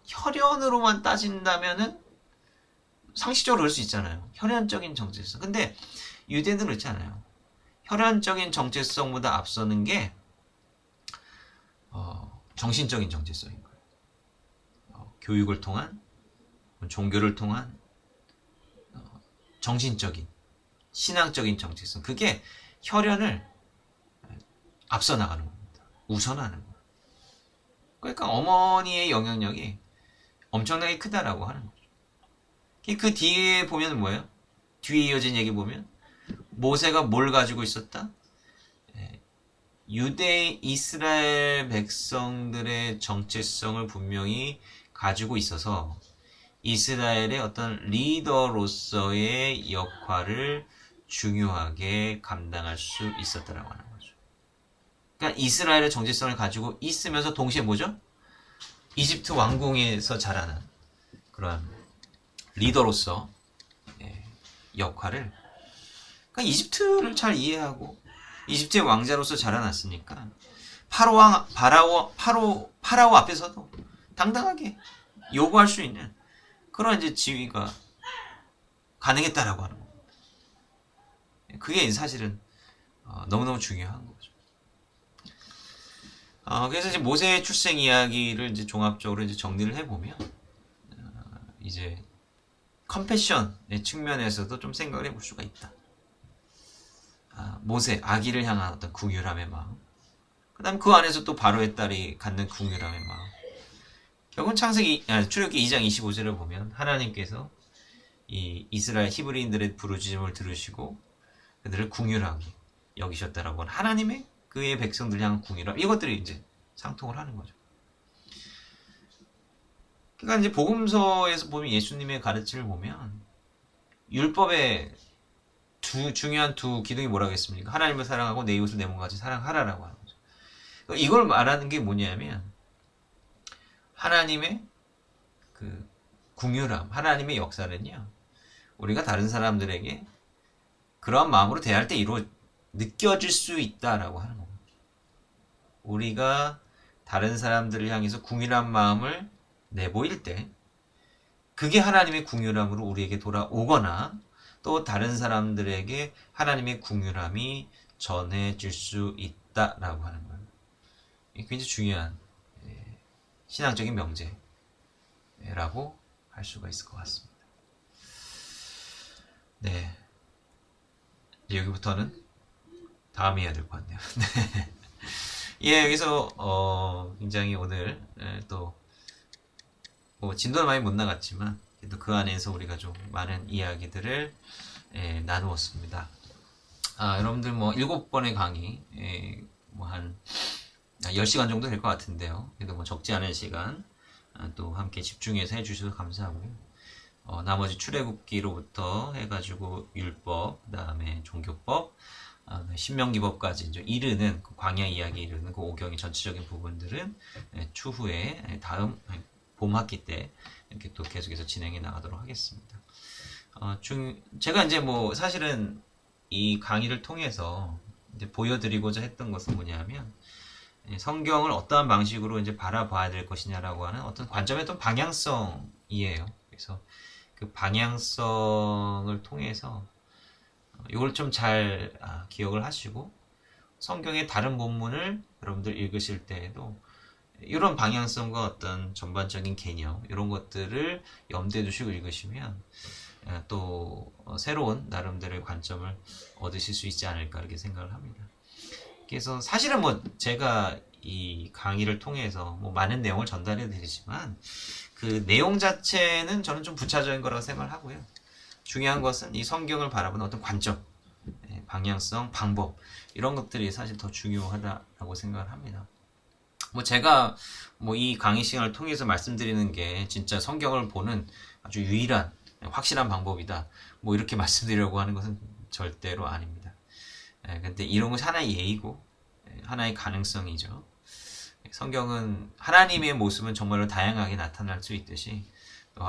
Speaker 1: 혈연으로만 따진다면은 상식적으로 그럴 수 있잖아요. 혈연적인 정체성. 근데 유대인들은 그렇지 않아요. 혈연적인 정체성보다 앞서는 게 정신적인 정체성인 거예요. 교육을 통한, 종교를 통한 정신적인, 신앙적인 정체성. 그게 혈연을 앞서 나가는 겁니다. 우선하는 거예요. 그러니까 어머니의 영향력이 엄청나게 크다라고 하는 거죠. 그 뒤에 보면 뭐예요? 뒤에 이어진 얘기 보면 모세가 뭘 가지고 있었다? 이스라엘 백성들의 정체성을 분명히 가지고 있어서 이스라엘의 어떤 리더로서의 역할을 중요하게 감당할 수 있었다라고 하는 거죠. 그러니까 이스라엘의 정체성을 가지고 있으면서 동시에 뭐죠? 이집트 왕궁에서 자라는 그런 리더로서 역할을, 그러니까 이집트를 잘 이해하고 이집트의 왕자로서 자라났으니까 파라오 앞에서도 당당하게 요구할 수 있는 그런 이제 지위가 가능했다라고 하는 겁니다. 그게 사실은 너무너무 중요한 거죠. 그래서 이제 모세의 출생 이야기를 이제 종합적으로 이제 정리를 해보면, 이제 컴패션의 측면에서도 좀 생각을 해볼 수가 있다. 모세, 아기를 향한 어떤 궁휼함의 마음. 그 다음 그 안에서 또 바로의 딸이 갖는 궁휼함의 마음. 결국은 출애굽기 2장 25절을 보면 하나님께서 이 이스라엘 히브리인들의 부르짖음을 들으시고 그들을 궁휼하게 여기셨다라고 하는 하나님의 그의 백성들 향한 궁휼함. 이것들이 이제 상통을 하는 거죠. 그러니까 이제 복음서에서 보면 예수님의 가르침을 보면 율법의 중요한 두 기둥이 뭐라고 했습니까? 하나님을 사랑하고 내 이웃을 내 몸과 같이 사랑하라라고 하는 거죠. 이걸 말하는 게 뭐냐면 하나님의 그 궁휼함, 하나님의 역사는요, 우리가 다른 사람들에게 그러한 마음으로 대할 때 느껴질 수 있다라고 하는 겁니다. 우리가 다른 사람들을 향해서 궁휼한 마음을 내보일 때 그게 하나님의 궁휼함으로 우리에게 돌아오거나 또 다른 사람들에게 하나님의 궁휼함이 전해질 수 있다라고 하는 거예요. 이게 굉장히 중요한 신앙적인 명제라고 할 수가 있을 것 같습니다. 네, 이제 여기부터는 다음에 해야 될 것 같네요. 네. 예, 여기서 굉장히 오늘 또 뭐 진도는 많이 못 나갔지만 또 그 안에서 우리가 좀 많은 이야기들을 나누었습니다. 여러분들 뭐 7번의 강의 뭐 한 10시간 정도 될 것 같은데요. 그래도 뭐 적지 않은 시간 또 함께 집중해서 해주셔서 감사하고요. 나머지 출애굽기로부터 해가지고 율법, 그다음에 종교법, 신명기법까지 이제 이르는 그 광야 이야기 이르는 그 오경의 전체적인 부분들은 추후에 다음 봄 학기 때 이렇게 또 계속해서 진행해 나가도록 하겠습니다. 제가 이제 뭐 사실은 이 강의를 통해서 이제 보여드리고자 했던 것은 뭐냐면 성경을 어떠한 방식으로 이제 바라봐야 될 것이냐라고 하는 어떤 관점의 어떤 방향성이에요. 그래서 그 방향성을 통해서 이걸 좀 잘 기억을 하시고 성경의 다른 본문을 여러분들 읽으실 때에도 이런 방향성과 어떤 전반적인 개념 이런 것들을 염두에 두시고 읽으시면 또 새로운 나름대로의 관점을 얻으실 수 있지 않을까 이렇게 생각을 합니다. 그래서 사실은 뭐 제가 이 강의를 통해서 뭐 많은 내용을 전달해 드리지만 그 내용 자체는 저는 좀 부차적인 거라고 생각을 하고요. 중요한 것은 이 성경을 바라보는 어떤 관점, 방향성, 방법 이런 것들이 사실 더 중요하다고 생각을 합니다. 뭐 제가 뭐 이 강의 시간을 통해서 말씀드리는 게 진짜 성경을 보는 아주 유일한 확실한 방법이다. 뭐 이렇게 말씀드리려고 하는 것은 절대로 아닙니다. 근데 이런 것이 하나의 예이고 하나의 가능성이죠. 성경은 하나님의 모습은 정말로 다양하게 나타날 수 있듯이 또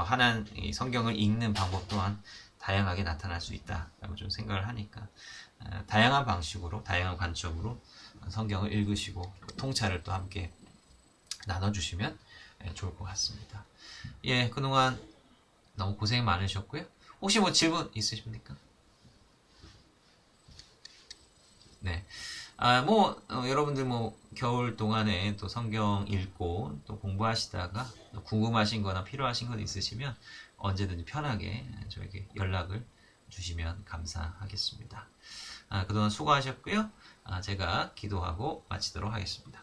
Speaker 1: 이 성경을 읽는 방법 또한 다양하게 나타날 수 있다라고 좀 생각을 하니까 다양한 방식으로 다양한 관점으로 성경을 읽으시고 통찰을 또 함께 나눠주시면 좋을 것 같습니다. 예, 그동안 너무 고생 많으셨고요. 혹시 뭐 질문 있으십니까? 네. 여러분들 뭐 겨울 동안에 또 성경 읽고 또 공부하시다가 또 궁금하신 거나 필요하신 것 있으시면 언제든지 편하게 저에게 연락을 주시면 감사하겠습니다. 그동안 수고하셨고요. 제가 기도하고 마치도록 하겠습니다.